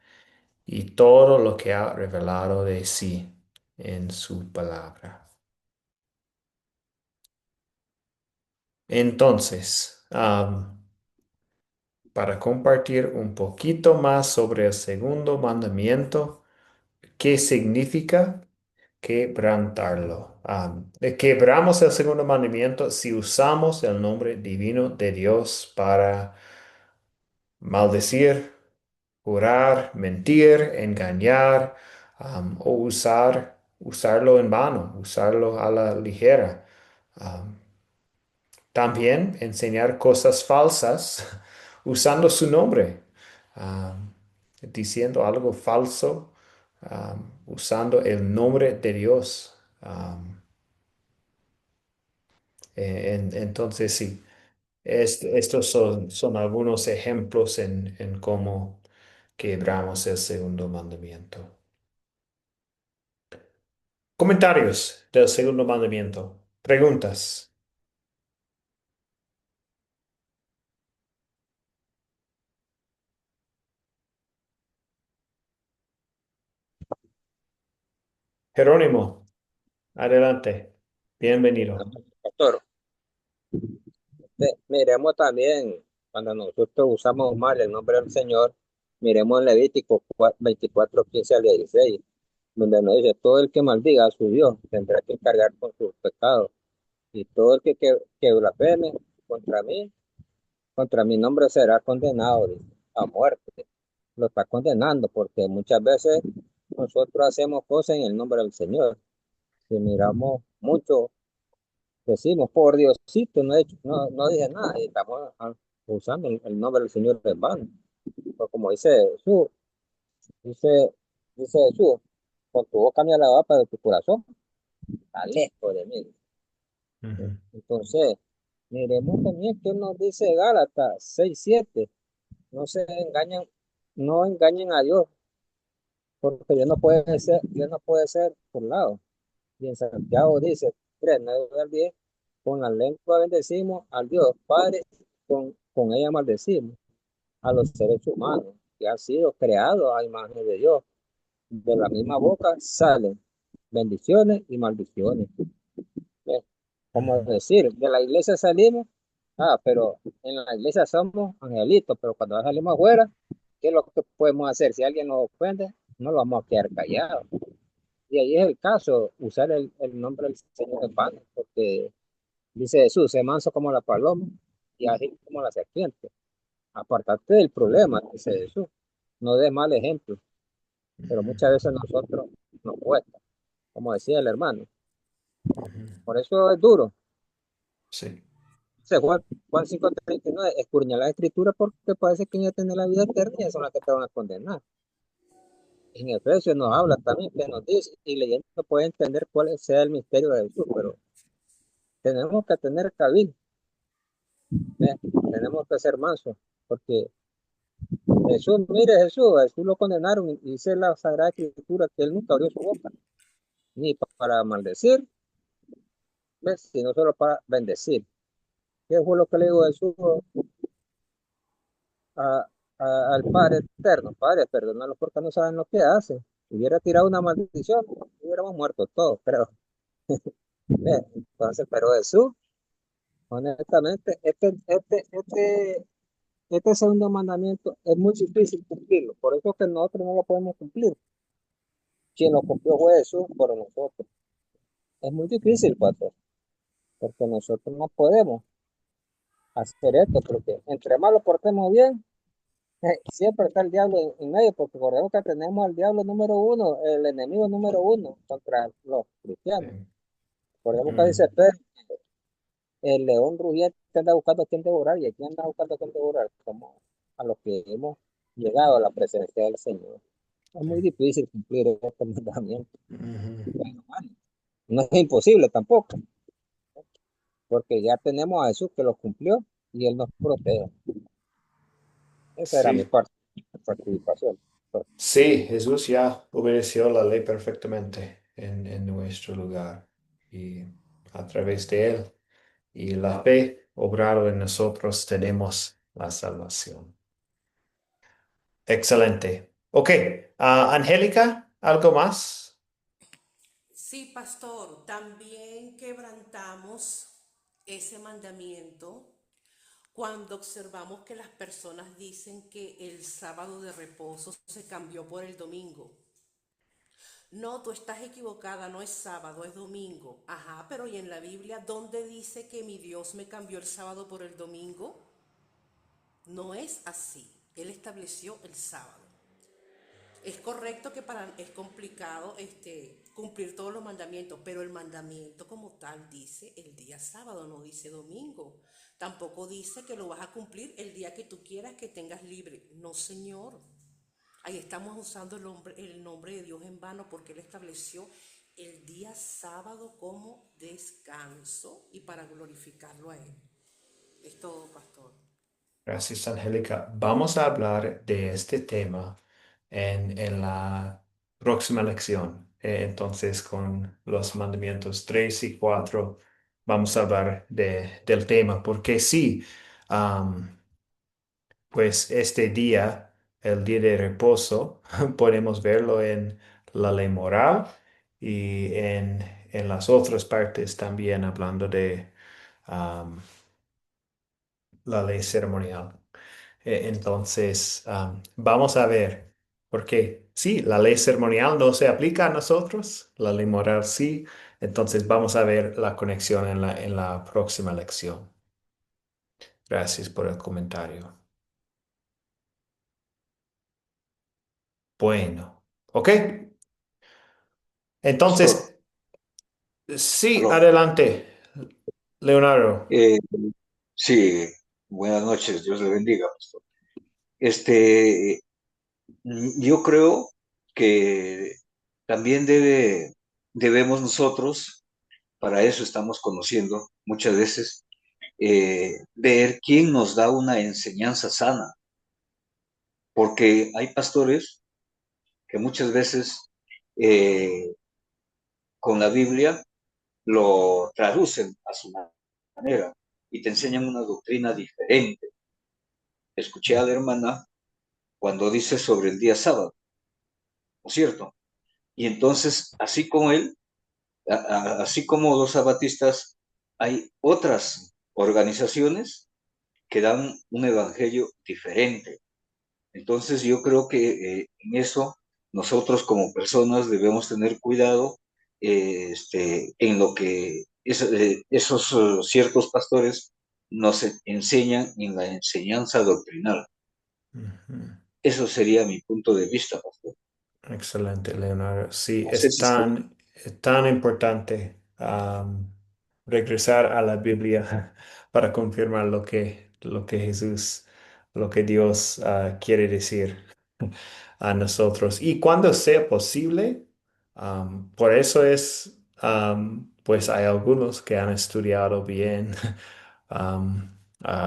y todo lo que ha revelado de sí en su palabra. Entonces, para compartir un poquito más sobre el segundo mandamiento. ¿Qué significa quebrantarlo? Quebramos el segundo mandamiento si usamos el nombre divino de Dios para maldecir, jurar, mentir, engañar, o usarlo en vano, usarlo a la ligera. Am, También enseñar cosas falsas usando su nombre, diciendo algo falso, usando el nombre de Dios. Entonces, sí, estos son algunos ejemplos en cómo quebramos el segundo mandamiento. Comentarios del segundo mandamiento. Preguntas. Jerónimo, adelante. Bienvenido. Pastor, miremos también cuando nosotros usamos mal el nombre del Señor, miremos en Levítico 24, 15 al 16, donde nos dice, todo el que maldiga a su Dios tendrá que cargar con sus pecados, y todo el que blasfeme contra mí, contra mi nombre será condenado, dice, a muerte. Lo está condenando porque muchas veces nosotros hacemos cosas en el nombre del Señor. Si miramos mucho, decimos, por Diosito, no, no dije nada, y estamos usando el nombre del Señor en vano. Pues como dice Jesús, dice, dice Jesús, con tu boca me alabas, pero tu corazón está lejos de mí. Ujú, Entonces, miremos también que nos dice Gálatas 6:7, no se engañen, no engañen a Dios, porque Dios no puede ser burlado. Y en Santiago dice, 3, 9 al 10, con la lengua bendecimos al Dios Padre, con ella maldecimos a los seres humanos que han sido creados a imagen de Dios. De la misma boca salen bendiciones y maldiciones. ¿Ves? Como ujú, decir, de la iglesia salimos, pero en la iglesia somos angelitos, pero cuando salimos afuera, ¿qué es lo que podemos hacer? Si alguien nos ofende, no lo vamos a quedar callados. Y ahí es el caso, usar el nombre del Señor en vano, porque dice Jesús, sé manso como la paloma y ágil como la serpiente. Apartate del problema, dice Jesús. No des mal ejemplo, pero ujú, muchas veces nosotros nos cuesta, como decía el hermano. ujú. Por eso es duro. Sí. Dice Juan 5:39, escudriña la escritura porque parece que ya tener la vida eterna y son las que te van a condenar. En Efesios nos habla también, que nos dice, y leyendo puede entender cuál sea el misterio de Jesús, pero tenemos que tener cabildo, ¿eh? Tenemos que ser mansos, porque Jesús, mire Jesús lo condenaron y dice la Sagrada Escritura que él nunca abrió su boca, ni para maldecir, ¿ves? Sino solo para bendecir. ¿Qué fue lo que le dijo Jesús a- al Padre Eterno? Padre, perdónalos porque no saben lo que hacen. Si hubiera tirado una maldición, hubiéramos muerto todos, pero, ¿ves? Entonces, pero Jesús, honestamente, este segundo mandamiento es muy difícil cumplirlo, por eso es que nosotros no lo podemos cumplir. Quien lo cumplió fue Jesús por nosotros. Es muy difícil, pastor, porque nosotros no podemos hacer esto, porque entre más lo portemos bien, siempre está el diablo en medio, porque recordemos que tenemos al diablo número uno, el enemigo número uno contra los cristianos. Sí. Recordemos que Ujú, dice Pedro, el león rugiente anda buscando a quien devorar, y aquí anda buscando a quien devorar, como a los que hemos llegado a la presencia del Señor. Es sí. muy difícil cumplir este mandamiento. Ujú. Bueno, no es imposible tampoco, porque ya tenemos a Jesús que lo cumplió y Él nos protege. Esa era mi Sí. participación. Sí, Jesús ya obedeció la ley perfectamente en nuestro lugar y a través de él y la fe obrado en nosotros tenemos la salvación. Excelente. Ok, Angélica, ¿algo más? Sí, pastor, también quebrantamos ese mandamiento Cuando observamos que las personas dicen que el sábado de reposo se cambió por el domingo. No, tú estás equivocada, no es sábado, es domingo. Ajá, pero ¿y en la Biblia dónde dice que mi Dios me cambió el sábado por el domingo? No es así. Él estableció el sábado. Es correcto que es complicado cumplir todos los mandamientos, pero el mandamiento como tal dice el día sábado, no dice domingo. Tampoco dice que lo vas a cumplir el día que tú quieras que tengas libre. No, señor. Ahí estamos usando el nombre de Dios en vano porque Él estableció el día sábado como descanso y para glorificarlo a Él. Es todo, pastor. Gracias, Angélica. Vamos a hablar de este tema en la próxima lección. Entonces, con los mandamientos 3 y 4, vamos a hablar del tema, porque sí, am, pues este día, el día de reposo, podemos verlo en la ley moral y en las otras partes también, hablando de am, la ley ceremonial. Entonces, vamos a ver, porque sí, la ley ceremonial no se aplica a nosotros, la ley moral sí. Entonces, vamos a ver la conexión en la próxima lección. Gracias por el comentario. Bueno, ok. Pastor, Entonces, sí, aló. adelante, Leonardo. Eh, sí, buenas noches, Dios le bendiga, pastor. Este, yo creo que también debemos nosotros, para eso estamos conociendo muchas veces, ver quién nos da una enseñanza sana, porque hay pastores que muchas veces eh, con la Biblia lo traducen a su manera y te enseñan una doctrina diferente. Escuché a la hermana cuando dice sobre el día sábado, ¿no es cierto? Y entonces, así como él, así como los sabatistas, hay otras organizaciones que dan un evangelio diferente. Entonces, yo creo que en eso nosotros como personas debemos tener cuidado en lo que esos ciertos pastores nos enseñan en la enseñanza doctrinal. Ujú. Eso sería mi punto de vista, pastor. Excelente, Leonardo. Sí, No sé si está. es tan importante regresar a la Biblia para confirmar lo que Jesús, lo que Dios quiere decir a nosotros. Y cuando sea posible, por eso es, pues hay algunos que han estudiado bien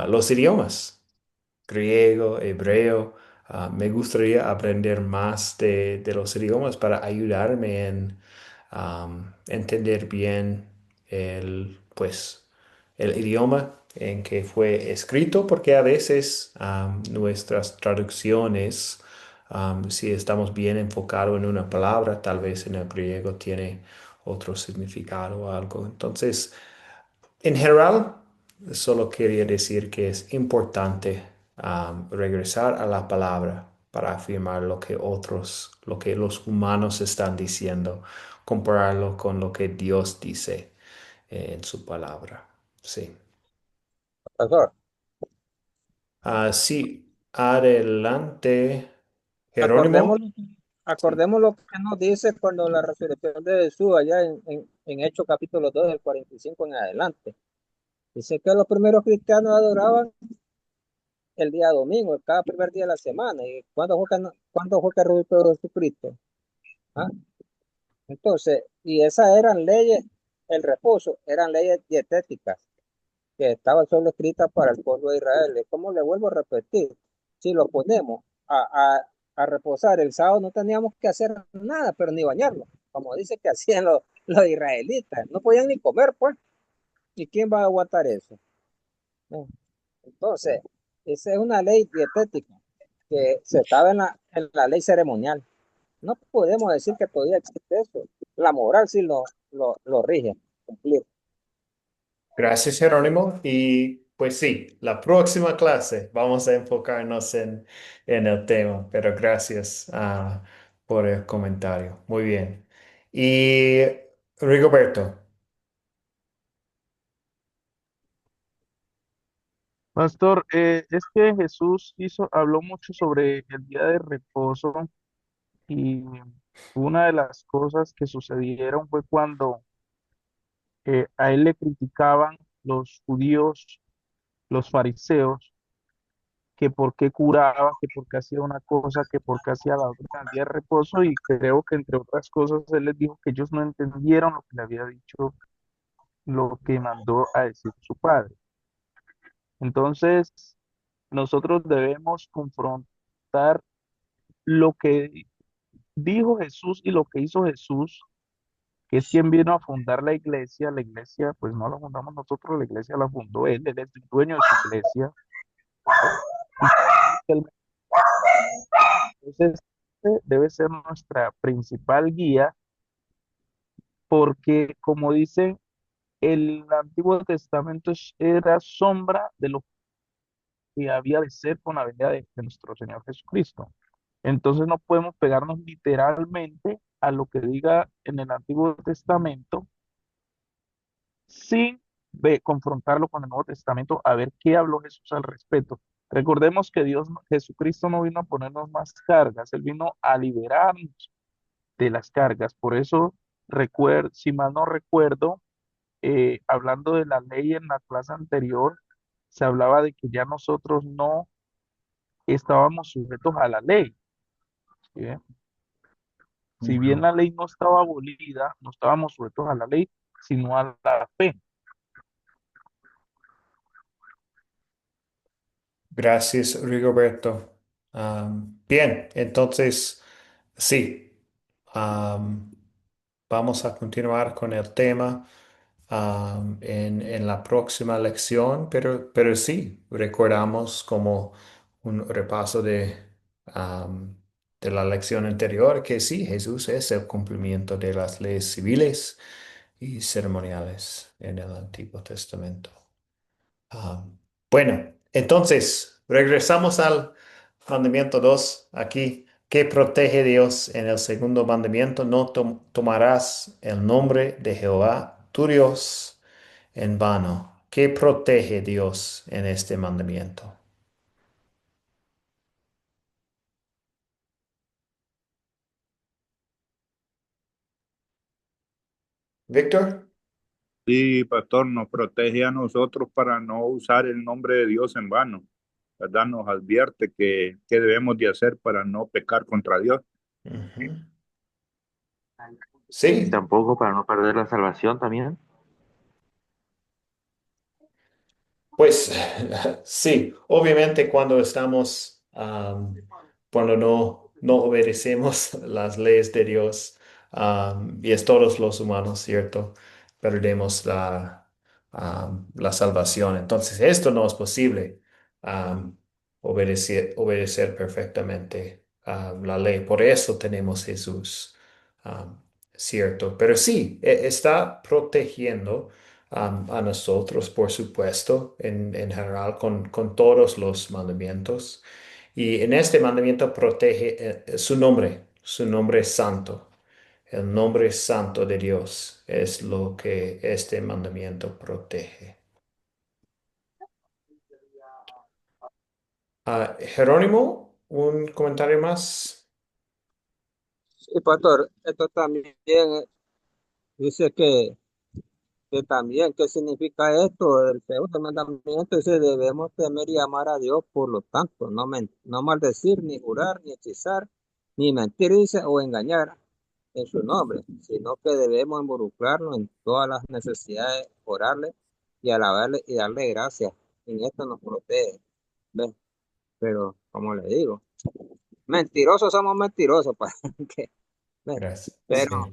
los idiomas griego, hebreo. Me gustaría aprender más de los idiomas para ayudarme en entender bien pues, el idioma en que fue escrito, porque a veces nuestras traducciones, si estamos bien enfocados en una palabra, tal vez en el griego tiene otro significado o algo. Entonces, en general, solo quería decir que es importante regresar a la palabra para afirmar lo que los humanos están diciendo, compararlo con lo que Dios dice en su palabra. Sí. Pastor, Sí, adelante, acordemos, Jerónimo. Sí. acordemos lo que nos dice cuando la resurrección de Jesús, allá en Hechos capítulo 2 del 45 en adelante. Dice que los primeros cristianos adoraban el día domingo, cada primer día de la semana. ¿Y cuándo fue que resucitó Jesucristo? ¿Ah? Entonces, y esas eran leyes, el reposo, eran leyes dietéticas que estaban solo escritas para el pueblo de Israel. Es como le vuelvo a repetir, si lo ponemos a reposar el sábado no teníamos que hacer nada, pero ni bañarlo, como dice que hacían los israelitas. No podían ni comer, pues. ¿Y quién va a aguantar eso? ¿No? Entonces, esa es una ley dietética que se estaba en la ley ceremonial. No podemos decir que todavía existe eso. La moral sí lo rige, cumplir. Gracias, Jerónimo. Y Pues sí, la próxima clase vamos a enfocarnos en el tema, pero gracias por el comentario. Muy bien. Y Rigoberto. Pastor, es que Jesús habló mucho sobre el día de reposo y una de las cosas que sucedieron fue cuando a él le criticaban los judíos, los fariseos, que por qué curaba, que por qué hacía una cosa, que por qué hacía la otra en el día de reposo, y creo que entre otras cosas él les dijo que ellos no entendieron lo que le había dicho, lo que mandó a decir su padre. Entonces, nosotros debemos confrontar lo que dijo Jesús y lo que hizo Jesús, que es quien vino a fundar la iglesia pues no la fundamos nosotros, la iglesia la fundó él es el dueño de su iglesia, ¿verdad? Y él- entonces, debe ser nuestra principal guía, porque como dice, el Antiguo Testamento era sombra de lo que había de ser con la venida de nuestro Señor Jesucristo. Entonces no podemos pegarnos literalmente a lo que diga en el Antiguo Testamento sin confrontarlo con el Nuevo Testamento, a ver qué habló Jesús al respecto. Recordemos que Jesucristo no vino a ponernos más cargas, Él vino a liberarnos de las cargas. Por eso, si mal no recuerdo, hablando de la ley en la clase anterior, se hablaba de que ya nosotros no estábamos sujetos a la ley, ¿sí ve? Si bien Ujú. la ley no estaba abolida, no estábamos sujetos a la ley, sino a la fe. Gracias, Rigoberto. Bien, entonces, sí, am, vamos a continuar con el tema en la próxima lección, pero sí, recordamos como un repaso de la lección anterior que sí, Jesús es el cumplimiento de las leyes civiles y ceremoniales en el Antiguo Testamento. Ah, bueno, entonces regresamos al mandamiento 2 aquí. ¿Qué protege Dios en el segundo mandamiento? No tomarás el nombre de Jehová, tu Dios, en vano. ¿Qué protege Dios en este mandamiento? Víctor. Sí, pastor, nos protege a nosotros para no usar el nombre de Dios en vano, ¿verdad? Nos advierte que debemos de hacer para no pecar contra Dios. Ujú. Y Sí, tampoco para no perder la salvación también. pues sí, obviamente cuando no obedecemos las leyes de Dios, y es todos los humanos, ¿cierto? Perdemos la salvación. Entonces, esto no es posible, obedecer perfectamente la ley. Por eso tenemos Jesús, ¿cierto? Pero sí, está protegiendo a nosotros, por supuesto, en general, con todos los mandamientos. Y en este mandamiento protege su nombre es santo. El nombre santo de Dios es lo que este mandamiento protege. Jerónimo, un comentario más. Sí, pastor, esto también dice que también, ¿qué significa esto? El segundo mandamiento dice, debemos temer y amar a Dios, por lo tanto, no maldecir, ni jurar, ni hechizar, ni mentir, dice, o engañar en su nombre, sino que debemos involucrarnos en todas las necesidades, orarle y alabarle y darle gracias. En esto nos protege, ¿ves? Pero, como le digo, mentirosos somos mentirosos, que, ¿ves? Gracias. Pero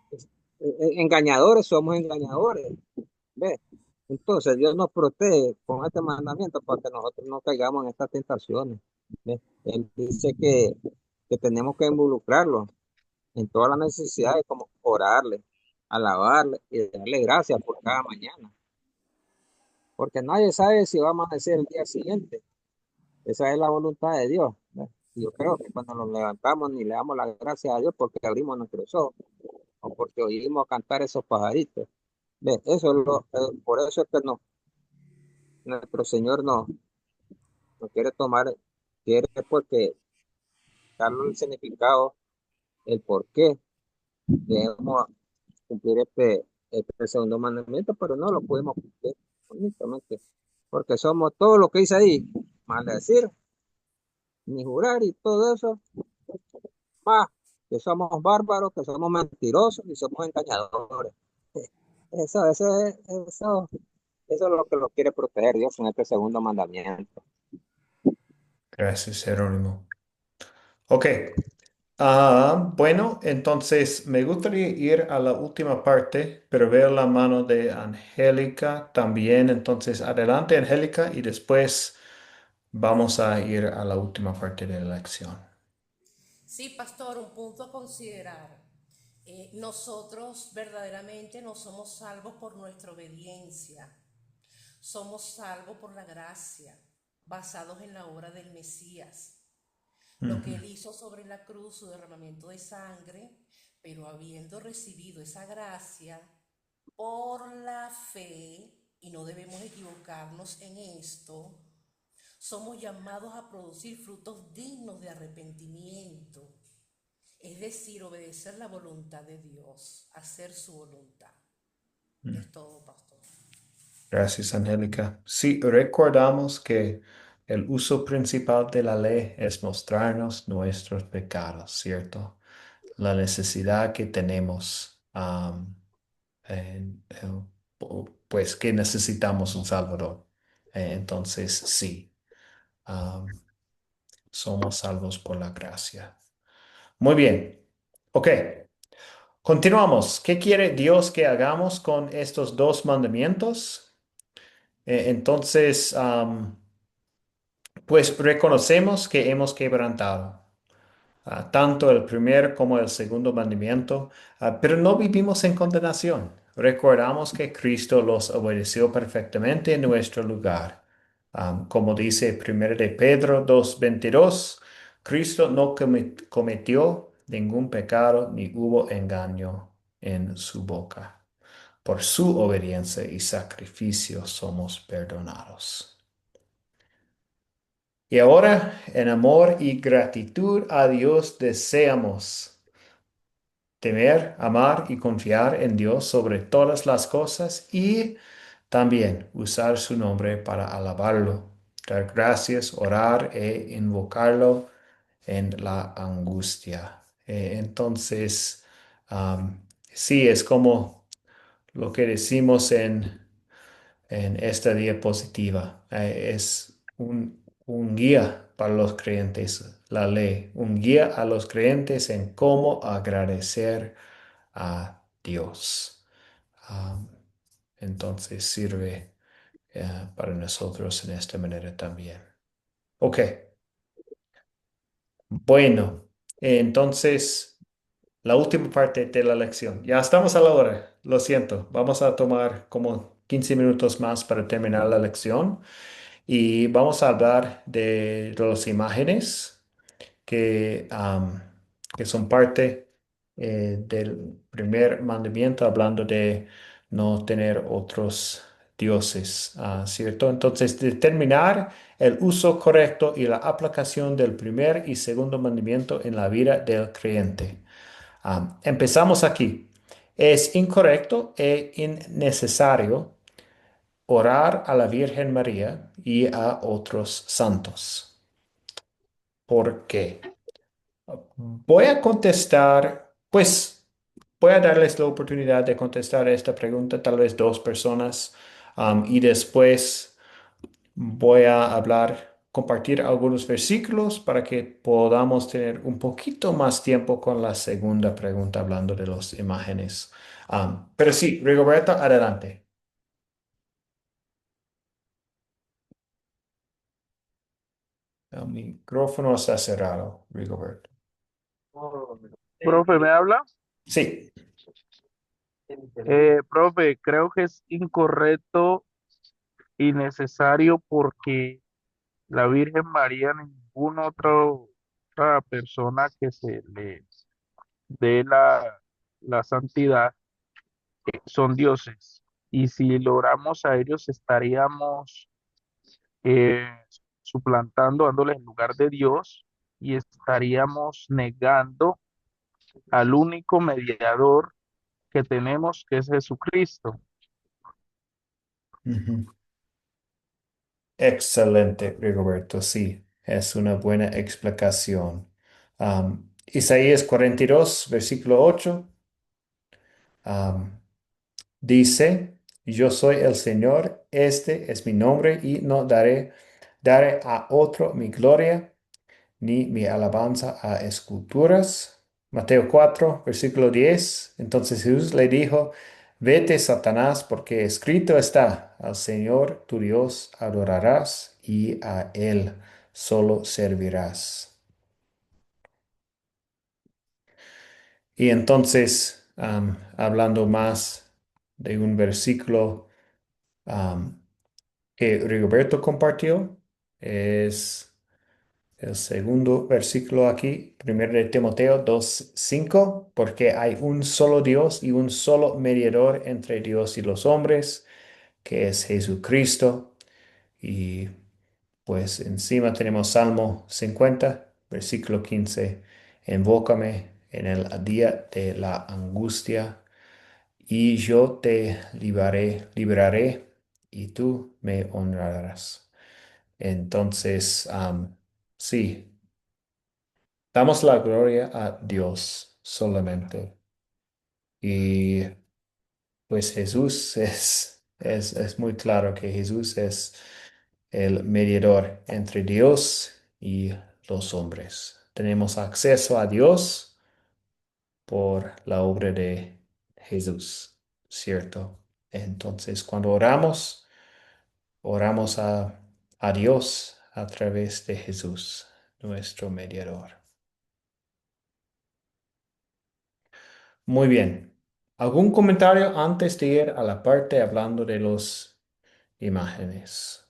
Sí. engañadores somos engañadores, ¿ves? Entonces Dios nos protege con este mandamiento para que nosotros no caigamos en estas tentaciones, ¿ves? Él dice que tenemos que involucrarlo en todas las necesidades, como orarle, alabarle y darle gracias por cada mañana. porque nadie sabe si va a amanecer el día siguiente. Esa es la voluntad de Dios, ¿no? Y yo creo que cuando nos levantamos ni le damos las gracias a Dios porque abrimos nuestros ojos o porque oímos cantar esos pajaritos. ¿Ve? Eso es por eso es que nuestro Señor nos quiere tomar, quiere porque darle el significado, el por qué debemos cumplir este segundo mandamiento, pero no lo pudimos cumplir únicamente, porque somos todo lo que dice ahí, maldecir, ni jurar y todo eso, más que somos bárbaros, que somos mentirosos y somos engañadores. Eso es lo que nos quiere proteger Dios en este segundo mandamiento. Gracias, Jerónimo. Ok. Bueno, entonces me gustaría ir a la última parte, pero veo la mano de Angélica también. Entonces, adelante, Angélica, y después vamos a ir a la última parte de la lección. Sí, pastor, un punto a considerar. Nosotros verdaderamente no somos salvos por nuestra obediencia, somos salvos por la gracia, basados en la obra del Mesías. Lo que Ujú. él hizo sobre la cruz, su derramamiento de sangre, pero habiendo recibido esa gracia por la fe, y no debemos equivocarnos en esto, somos llamados a producir frutos dignos de arrepentimiento, es decir, obedecer la voluntad de Dios, hacer su voluntad. Mm. Es todo, pastor. Gracias, Angélica. Sí, recordamos que el uso principal de la ley es mostrarnos nuestros pecados, ¿cierto? La necesidad que tenemos, pues que necesitamos un Salvador. Entonces, sí, am, somos salvos por la gracia. Muy bien. Ok, continuamos. ¿Qué quiere Dios que hagamos con estos dos mandamientos? Entonces, pues reconocemos que hemos quebrantado tanto el primer como el segundo mandamiento, pero no vivimos en condenación. Recordamos que Cristo los obedeció perfectamente en nuestro lugar. Como dice 1 de Pedro 2:22, Cristo no cometió ningún pecado ni hubo engaño en su boca. Por su obediencia y sacrificio somos perdonados. Y ahora, en amor y gratitud a Dios, deseamos temer, amar y confiar en Dios sobre todas las cosas y también usar su nombre para alabarlo, dar gracias, orar e invocarlo en la angustia. Entonces, sí, es como lo que decimos en esta diapositiva. Es un guía para los creyentes, la ley, un guía a los creyentes en cómo agradecer a Dios. Am, entonces sirve para nosotros en esta manera también. Ok, bueno, entonces la última parte de la lección. Ya estamos a la hora, lo siento. Vamos a tomar como 15 minutos más para terminar la lección. Y vamos a hablar de las imágenes que son parte del primer mandamiento, hablando de no tener otros dioses, ¿cierto? Entonces, determinar el uso correcto y la aplicación del primer y segundo mandamiento en la vida del creyente. Empezamos aquí. Es incorrecto e innecesario orar a la Virgen María y a otros santos. ¿Por qué? Voy a contestar, pues voy a darles la oportunidad de contestar esta pregunta, tal vez dos personas, y después voy a hablar, compartir algunos versículos para que podamos tener un poquito más tiempo con la segunda pregunta, hablando de las imágenes. Pero sí, Rigoberto, adelante. El micrófono está cerrado, Rigoberto. Profe, ¿me habla? Sí. Profe, creo que es incorrecto innecesario porque la Virgen María ni ninguna otra persona que se le dé la santidad son dioses. Y si logramos a ellos, estaríamos eh, suplantando, dándoles el lugar de Dios y estaríamos negando al único mediador que tenemos, que es Jesucristo. Ujú. Excelente, Rigoberto. Sí, es una buena explicación. Isaías 42, versículo 8, am, dice, yo soy el Señor, este es mi nombre y no daré a otro mi gloria ni mi alabanza a esculturas. Mateo 4, versículo 10. Entonces Jesús le dijo, vete, Satanás, porque escrito está, al Señor tu Dios adorarás y a Él solo servirás. Y entonces, hablando más de un versículo am, que Rigoberto compartió, es el segundo versículo aquí, primero de Timoteo 2:5, porque hay un solo Dios y un solo mediador entre Dios y los hombres, que es Jesucristo. Y pues encima tenemos Salmo 50, versículo 15, invócame en el día de la angustia y yo te libraré y tú me honrarás. Entonces, sí. Damos la gloria a Dios solamente. Y pues Jesús es muy claro que Jesús es el mediador entre Dios y los hombres. Tenemos acceso a Dios por la obra de Jesús, ¿cierto? Entonces, cuando oramos a Dios a través de Jesús, nuestro mediador. Muy bien. ¿Algún comentario antes de ir a la parte hablando de las imágenes?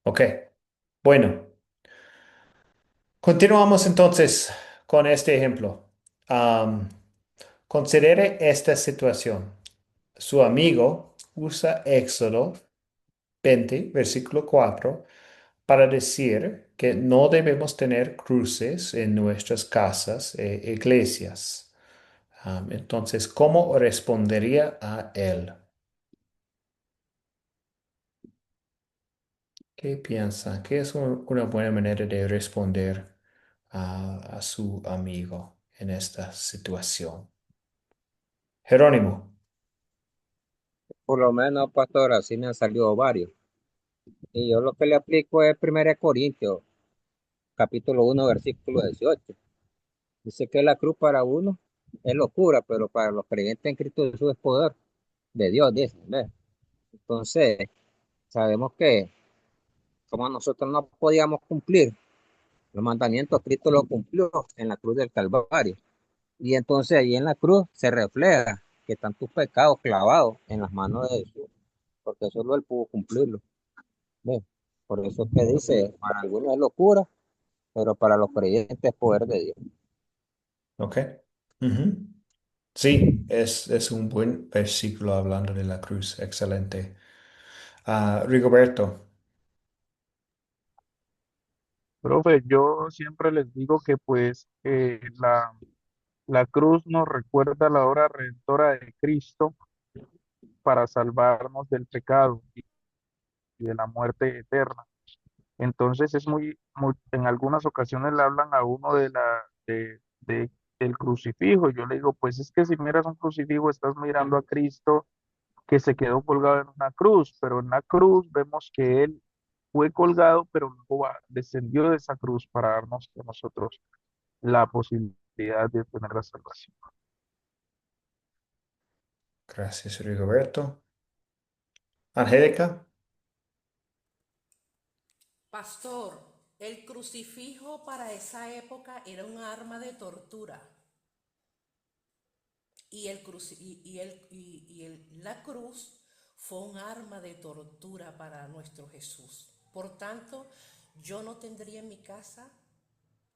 Ok. Bueno, continuamos entonces con este ejemplo. Am, Considere esta situación. Su amigo usa Éxodo 20, versículo 4, para decir que no debemos tener cruces en nuestras casas e iglesias. Entonces, ¿cómo respondería a él? ¿Qué piensa? ¿Qué es una buena manera de responder a su amigo en esta situación? Jerónimo. Por lo menos, pastor, así me han salido varios. Y yo lo que le aplico es 1 Corintios, capítulo 1 versículo 18. Dice que la cruz para uno es locura, pero para los creyentes en Cristo Jesús es poder de Dios, dice. ¿Ves? Entonces, sabemos que como nosotros no podíamos cumplir los mandamientos, Cristo los cumplió en la cruz del Calvario. Y entonces ahí en la cruz se refleja que están tus pecados clavados en las manos de Jesús, porque solo Él pudo cumplirlo. ¿Ves? Por eso es que dice, para algunos es locura, pero para los creyentes es poder de Dios. ¿Ok? Ujú. Sí, es un buen versículo hablando de la cruz. Excelente. Rigoberto. Profe, yo siempre les digo que pues la cruz nos recuerda la obra redentora de Cristo para salvarnos del pecado y de la muerte eterna. Entonces es en algunas ocasiones le hablan a uno del crucifijo. Yo le digo, pues es que si miras un crucifijo estás mirando a Cristo que se quedó colgado en una cruz, pero en la cruz vemos que Él fue colgado, pero luego descendió de esa cruz para darnos a nosotros la posibilidad de tener la salvación. Gracias, Rigoberto. Angélica. Pastor, El crucifijo para esa época era un arma de tortura y, la cruz fue un arma de tortura para nuestro Jesús. Por tanto, yo no tendría en mi casa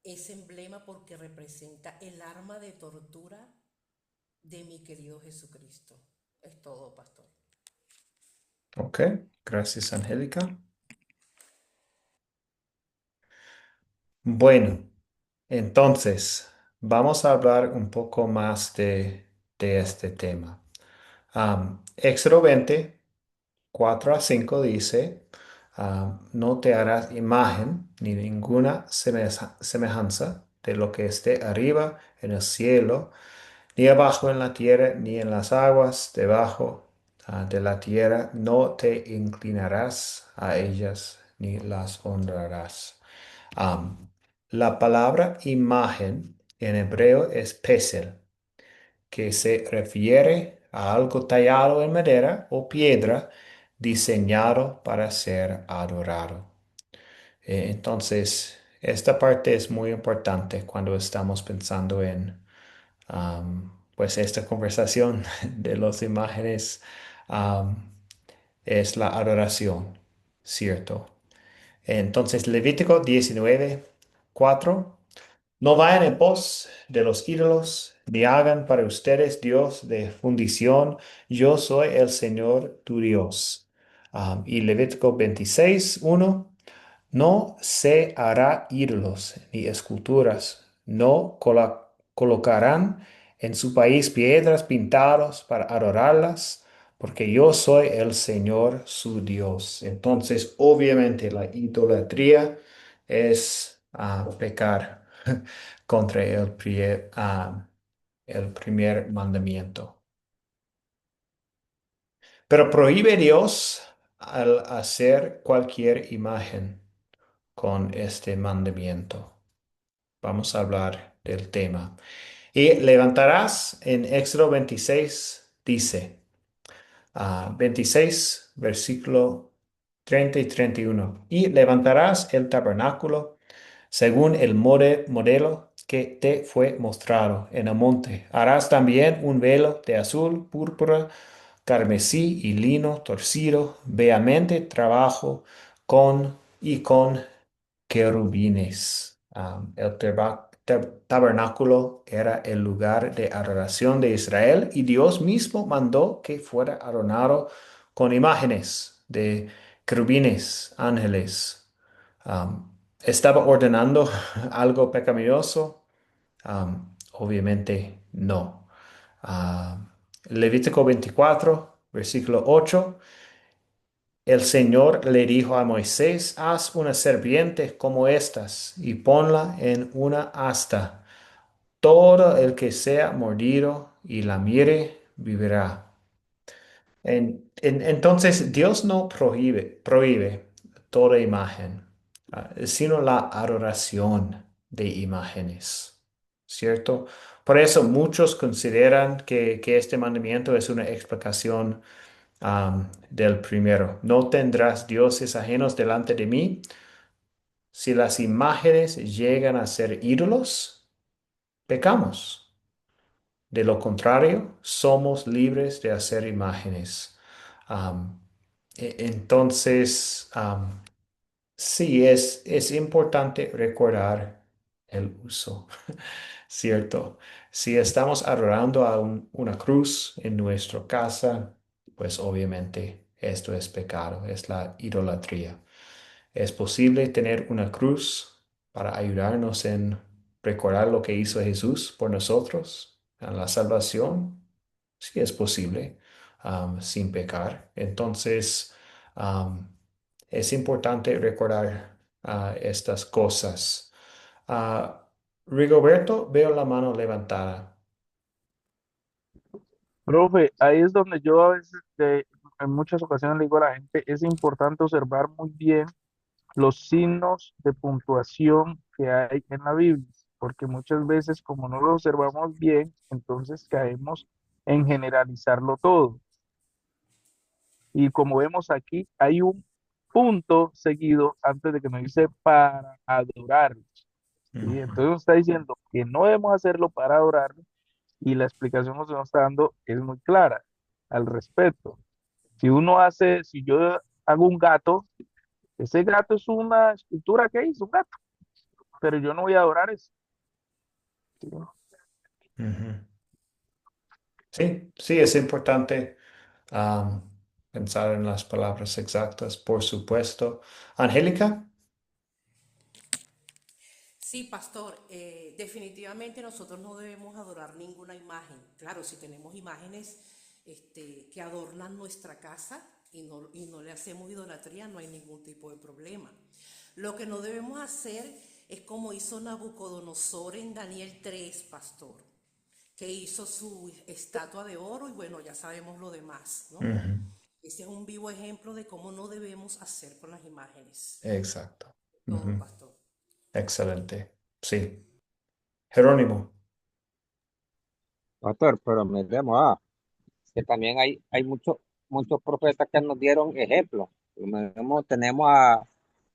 ese emblema porque representa el arma de tortura de mi querido Jesucristo. Es todo, pastor. Ok, gracias, Angélica. Bueno, entonces vamos a hablar un poco más de este tema. Éxodo 20, 4 a 5 dice, no te harás imagen ni ninguna semejanza de lo que esté arriba en el cielo, ni abajo en la tierra, ni en las aguas debajo de la tierra. No te inclinarás a ellas, ni las honrarás. Am, la palabra imagen en hebreo es pesel, que se refiere a algo tallado en madera o piedra diseñado para ser adorado. Entonces, esta parte es muy importante cuando estamos pensando en pues esta conversación de las imágenes am, es la adoración, ¿cierto? Entonces, Levítico 19:4. No vayan en pos de los ídolos, ni hagan para ustedes Dios de fundición. Yo soy el Señor tu Dios. Y Levítico 26:1. No se hará ídolos ni esculturas. No colocarán en su país piedras pintadas para adorarlas, porque yo soy el Señor su Dios. Entonces, obviamente, la idolatría es pecar contra el primer mandamiento. Pero prohíbe Dios al hacer cualquier imagen con este mandamiento. Vamos a hablar del tema. Y levantarás en Éxodo 26, dice, 26, versículo 30 y 31. Y levantarás el tabernáculo según el modelo que te fue mostrado en el monte. Harás también un velo de azul, púrpura, carmesí y lino torcido, vehemente trabajo con querubines. El tabernáculo era el lugar de adoración de Israel y Dios mismo mandó que fuera adornado con imágenes de querubines, ángeles. ¿Estaba ordenando algo pecaminoso? Obviamente no. Levítico 24, versículo 8. El Señor le dijo a Moisés, haz una serpiente como estas y ponla en una asta. Todo el que sea mordido y la mire vivirá. Entonces Dios no prohíbe toda imagen, sino la adoración de imágenes, ¿cierto? Por eso muchos consideran que este mandamiento es una explicación del primero. No tendrás dioses ajenos delante de mí. Si las imágenes llegan a ser ídolos, pecamos. De lo contrario, somos libres de hacer imágenes. Am, entonces, sí, es importante recordar el uso, ¿cierto? Si estamos adorando a una cruz en nuestra casa, pues obviamente esto es pecado, es la idolatría. Es posible tener una cruz para ayudarnos en recordar lo que hizo Jesús por nosotros, en la salvación. Sí es posible, sin pecar. Entonces, am, es importante recordar estas cosas. Ah, Rigoberto, veo la mano levantada. Profe, ahí es donde yo a veces, en muchas ocasiones le digo a la gente, es importante observar muy bien los signos de puntuación que hay en la Biblia, porque muchas veces como no lo observamos bien, entonces caemos en generalizarlo todo. Y como vemos aquí, hay un punto seguido antes de que nos dice para adorar. ¿Sí? Ujú, Entonces nos está diciendo que no debemos hacerlo para adorarlo y la explicación que nos está dando es muy clara al respecto. Si yo hago un gato, ese gato es una escultura que hizo un gato, pero yo no voy a adorar eso. ¿Sí? ujú. Sí, sí, es importante pensar en las palabras exactas, por supuesto. Angélica. Sí, pastor, definitivamente nosotros no debemos adorar ninguna imagen. Claro, si tenemos imágenes que adornan nuestra casa y no le hacemos idolatría, no hay ningún tipo de problema. Lo que no debemos hacer es como hizo Nabucodonosor en Daniel 3, pastor, que hizo su estatua de oro y bueno, ya sabemos lo demás, ¿no? Ujú, Ese es un vivo ejemplo de cómo no debemos hacer con las imágenes. exacto. Todo, Ujú, pastor. excelente. Sí. Jerónimo. Pastor, pero miremos, que también hay muchos profetas que nos dieron ejemplos. Tenemos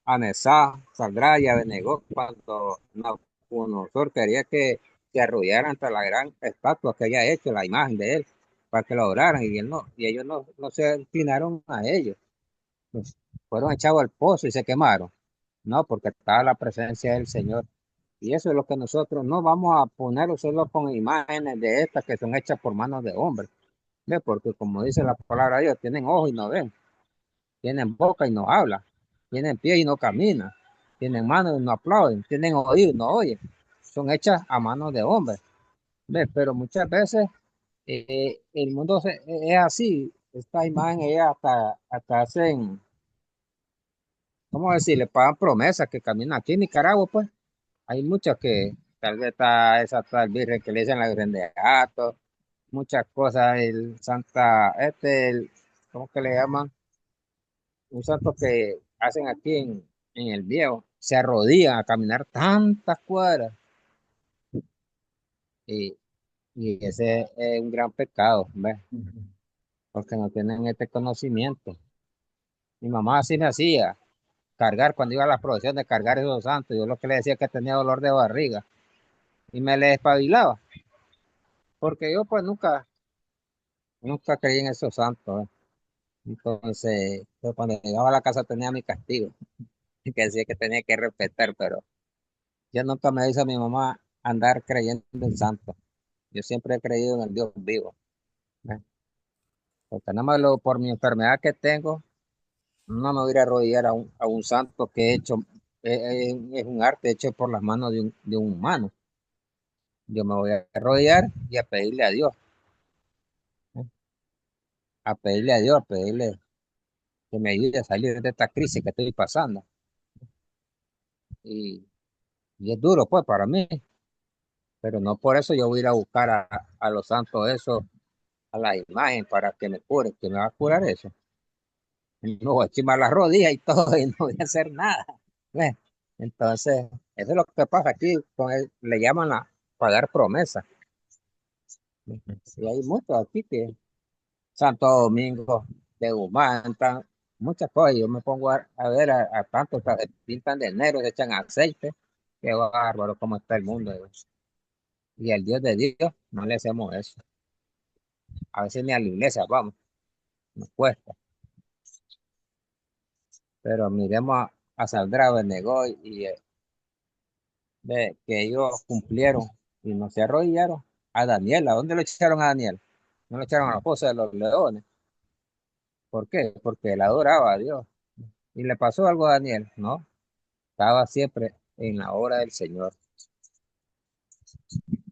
a Nesá, Saldrá y Abednego cuando Nabucodonosor quería que se arrodillaran ante la gran estatua que había hecho, la imagen de él, para que lo adoraran, y él no, y ellos no se inclinaron a ellos, pues, fueron echados al pozo y se quemaron, no, porque estaba la presencia del Señor. Y eso es lo que nosotros no vamos a ponerlo solo con imágenes de estas que son hechas por manos de hombres. ¿Ve? Porque como dice la palabra de Dios, tienen ojos y no ven, tienen boca y no hablan, tienen pie y no caminan, tienen manos y no aplauden, tienen oídos y no oyen. Son hechas a manos de hombres. ¿Ve? Pero muchas veces el mundo es así. Esta imagen, ellas hasta hacen, ¿cómo decir? Le pagan promesas que caminan aquí en Nicaragua, pues. Hay muchas que, tal vez está esa tal Virgen que le dicen la Virgen de Gato, muchas cosas, el Santa, ¿cómo que le llaman? Un santo que hacen aquí en el viejo, se arrodillan a caminar tantas cuadras y, y ese es un gran pecado, ¿ves? Ujú. Porque no tienen este conocimiento. Mi mamá así me hacía cargar cuando iba a la procesión de cargar esos santos. Yo lo que le decía es que tenía dolor de barriga y me le despabilaba, porque yo pues nunca creí en esos santos. Entonces, yo cuando llegaba a la casa tenía mi castigo, que decía que tenía que respetar, pero yo nunca me hizo mi mamá andar creyendo en santos. Yo siempre he creído en el Dios vivo. ¿Eh? Porque nada más por mi enfermedad que tengo, no me voy a ir a arrodillar a un santo que he hecho, es un arte hecho por las manos de un humano. Yo me voy a arrodillar y a pedirle a Dios, ¿eh? A pedirle a Dios, a pedirle que me ayude a salir de esta crisis que estoy pasando. Y, y es duro, pues, para mí, pero no por eso yo voy a ir a buscar a los santos esos, a la imagen para que me cure, que me va a curar eso. No voy a chimar las rodillas y todo y no voy a hacer nada. ¿Ves? Entonces, eso es lo que pasa aquí, le llaman a pagar promesa. Y hay muchos aquí que Santo Domingo de Guzmán, muchas cosas. Yo me pongo a ver a tantos que se pintan de negro, se echan aceite. Qué bárbaro cómo está el mundo. Dios. Y al Dios de Dios no le hacemos eso. A veces ni a la iglesia vamos, nos cuesta. Pero miremos a Saldrá Benegó de que ellos cumplieron y no se arrodillaron. A Daniel, ¿a dónde lo echaron a Daniel? No lo echaron a la fosa de los leones. ¿Por qué? Porque él adoraba a Dios. ¿Y le pasó algo a Daniel? No, estaba siempre en la obra del Señor.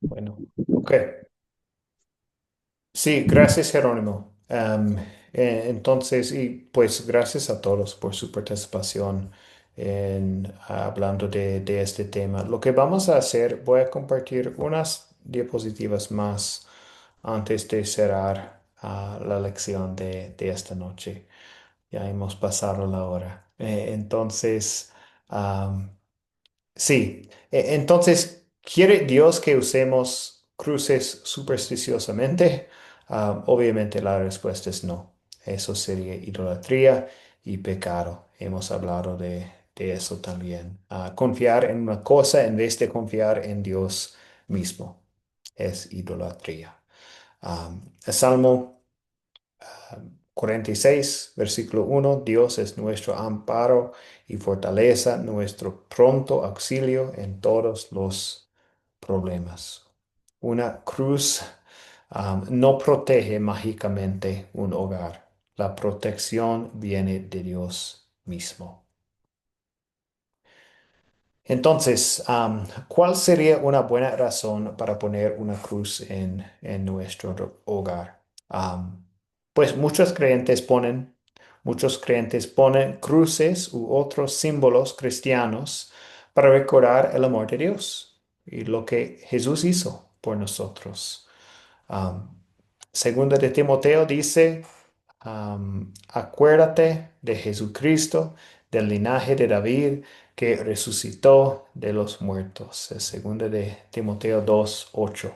Bueno, ok. Sí, gracias, Jerónimo. Entonces, y pues gracias a todos por su participación en hablando de este tema. Lo que vamos a hacer, voy a compartir unas diapositivas más antes de cerrar la lección de esta noche. Ya hemos pasado la hora. Entonces, sí, entonces, ¿quiere Dios que usemos cruces supersticiosamente? Obviamente la respuesta es no. Eso sería idolatría y pecado. Hemos hablado de eso también. Confiar en una cosa en vez de confiar en Dios mismo es idolatría. El Salmo 46, versículo 1, Dios es nuestro amparo y fortaleza, nuestro pronto auxilio en todos los problemas. Una cruz no protege mágicamente un hogar. La protección viene de Dios mismo. Entonces, ¿cuál sería una buena razón para poner una cruz en nuestro hogar? Pues muchos creyentes ponen cruces u otros símbolos cristianos para recordar el amor de Dios y lo que Jesús hizo por nosotros. Um, Segunda de Timoteo dice, acuérdate de Jesucristo, del linaje de David, que resucitó de los muertos. Es segunda de Timoteo 2:8.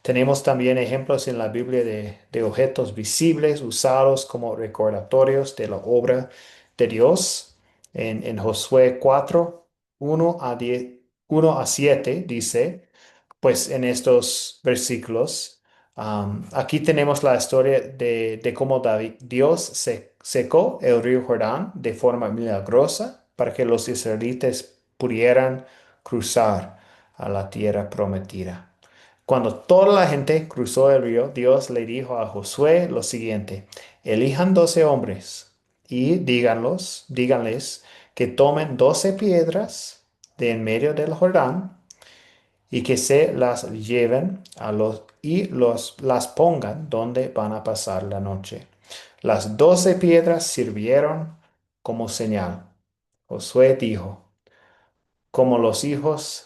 Tenemos también ejemplos en la Biblia de objetos visibles usados como recordatorios de la obra de Dios. En Josué 4, 1 a 7 dice, pues en estos versículos, aquí tenemos la historia de cómo Dios secó el río Jordán de forma milagrosa para que los israelitas pudieran cruzar a la tierra prometida. Cuando toda la gente cruzó el río, Dios le dijo a Josué lo siguiente: elijan 12 hombres y díganles que tomen 12 piedras de en medio del Jordán y que se las lleven las pongan donde van a pasar la noche. Las 12 piedras sirvieron como señal. Josué dijo, como los hijos,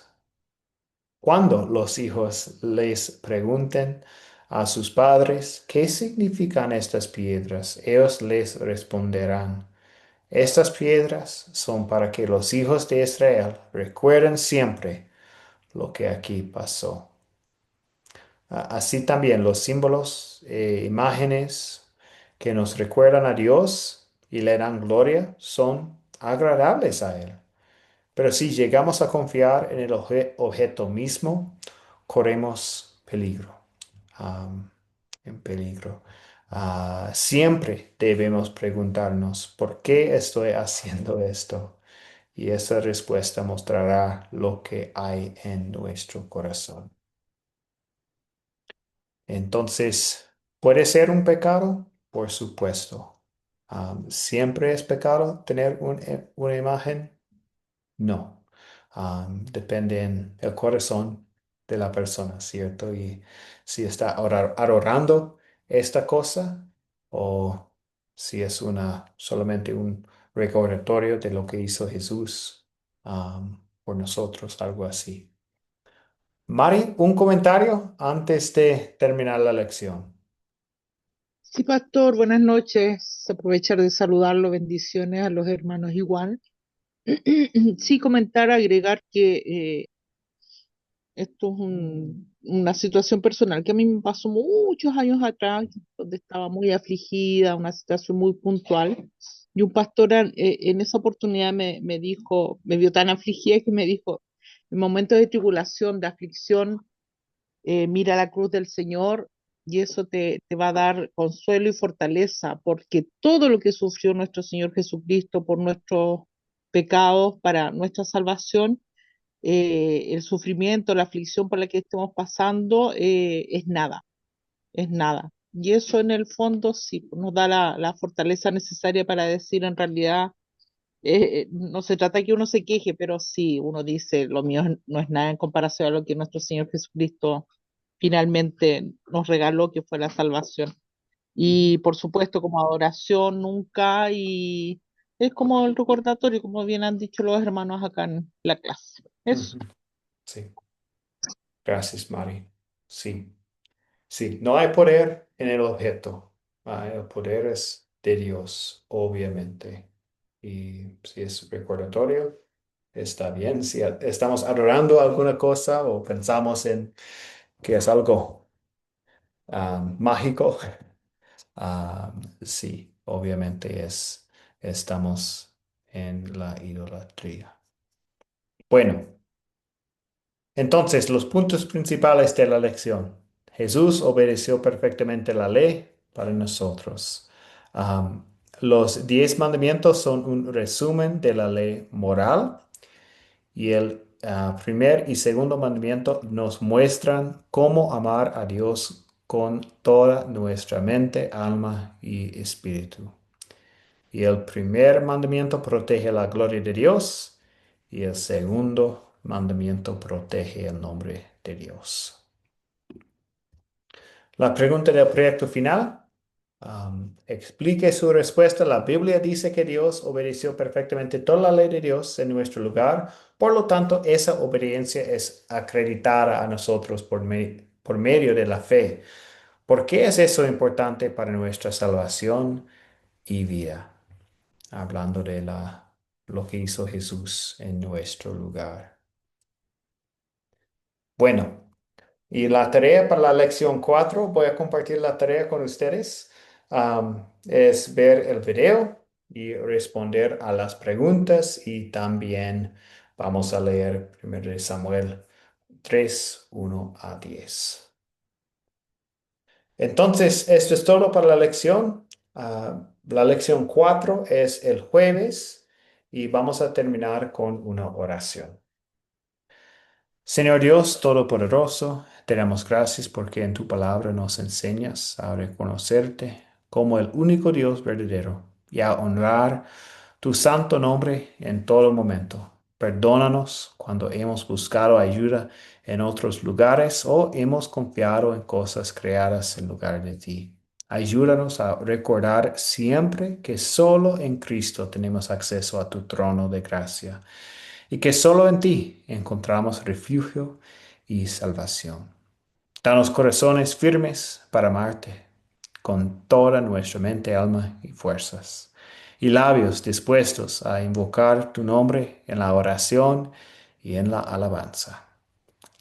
cuando los hijos les pregunten a sus padres qué significan estas piedras, ellos les responderán, estas piedras son para que los hijos de Israel recuerden siempre lo que aquí pasó. Así también los símbolos, imágenes que nos recuerdan a Dios y le dan gloria son agradables a Él. Pero si llegamos a confiar en el objeto mismo, corremos peligro, am, en peligro. Siempre debemos preguntarnos, ¿por qué estoy haciendo esto? Y esa respuesta mostrará lo que hay en nuestro corazón. Entonces, ¿puede ser un pecado? Por supuesto. ¿Siempre es pecado tener una imagen? No. Depende en el corazón de la persona, ¿cierto? Y si está adorando esta cosa o si es solamente un recordatorio de lo que hizo Jesús, por nosotros, algo así. Mari, un comentario antes de terminar la lección. Sí, pastor, buenas noches. Aprovechar de saludarlo, bendiciones a los hermanos igual. Sí, comentar, agregar que esto es una situación personal que a mí me pasó muchos años atrás, donde estaba muy afligida, una situación muy puntual. Y un pastor en esa oportunidad me dijo, me vio tan afligida que me dijo, en momentos de tribulación, de aflicción, mira la cruz del Señor y eso te va a dar consuelo y fortaleza, porque todo lo que sufrió nuestro Señor Jesucristo por nuestros pecados, para nuestra salvación, el sufrimiento, la aflicción por la que estemos pasando, es nada, es nada. Y eso en el fondo sí nos da la fortaleza necesaria para decir en realidad, no se trata que uno se queje, pero sí, uno dice, lo mío no es nada en comparación a lo que nuestro Señor Jesucristo finalmente nos regaló, que fue la salvación. Y por supuesto, como adoración nunca, y es como el recordatorio, como bien han dicho los hermanos acá en la clase. Eso. Ujú. Sí, gracias, Mari. Sí, sí, no hay poder en el objeto. El poder es de Dios, obviamente. Y si es recordatorio, está bien. Si estamos adorando alguna cosa o pensamos en que es algo mágico, sí, obviamente es estamos en la idolatría. Bueno, entonces los puntos principales de la lección. Jesús obedeció perfectamente la ley para nosotros. Am, los 10 mandamientos son un resumen de la ley moral y el primer y segundo mandamiento nos muestran cómo amar a Dios con toda nuestra mente, alma y espíritu. Y el primer mandamiento protege la gloria de Dios y el segundo mandamiento protege el nombre de Dios. La pregunta del proyecto final. Explique su respuesta. La Biblia dice que Dios obedeció perfectamente toda la ley de Dios en nuestro lugar. Por lo tanto, esa obediencia es acreditada a nosotros por medio de la fe. ¿Por qué es eso importante para nuestra salvación y vida? Hablando de lo que hizo Jesús en nuestro lugar. Bueno. Y la tarea para la lección 4, voy a compartir la tarea con ustedes, es ver el video y responder a las preguntas y también vamos a leer 1 Samuel 3, 1 a 10. Entonces, esto es todo para la lección. La lección 4 es el jueves y vamos a terminar con una oración. Señor Dios Todopoderoso, te damos gracias porque en tu palabra nos enseñas a reconocerte como el único Dios verdadero y a honrar tu santo nombre en todo momento. Perdónanos cuando hemos buscado ayuda en otros lugares o hemos confiado en cosas creadas en lugar de ti. Ayúdanos a recordar siempre que solo en Cristo tenemos acceso a tu trono de gracia y que solo en ti encontramos refugio y salvación. Danos corazones firmes para amarte con toda nuestra mente, alma y fuerzas, y labios dispuestos a invocar tu nombre en la oración y en la alabanza.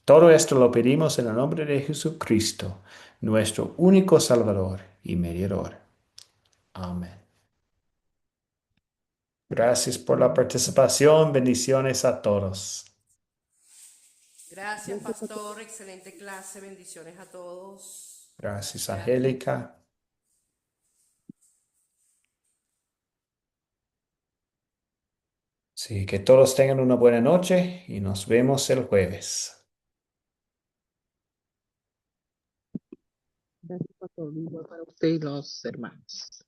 Todo esto lo pedimos en el nombre de Jesucristo, nuestro único Salvador y Mediador. Amén. Gracias por la participación. Bendiciones a todos. Gracias, pastor. Excelente clase. Bendiciones a todos. Gracias, Gracias. Angélica. Sí, que todos tengan una buena noche y nos vemos el jueves. Gracias, pastor. Igual para usted y los hermanos.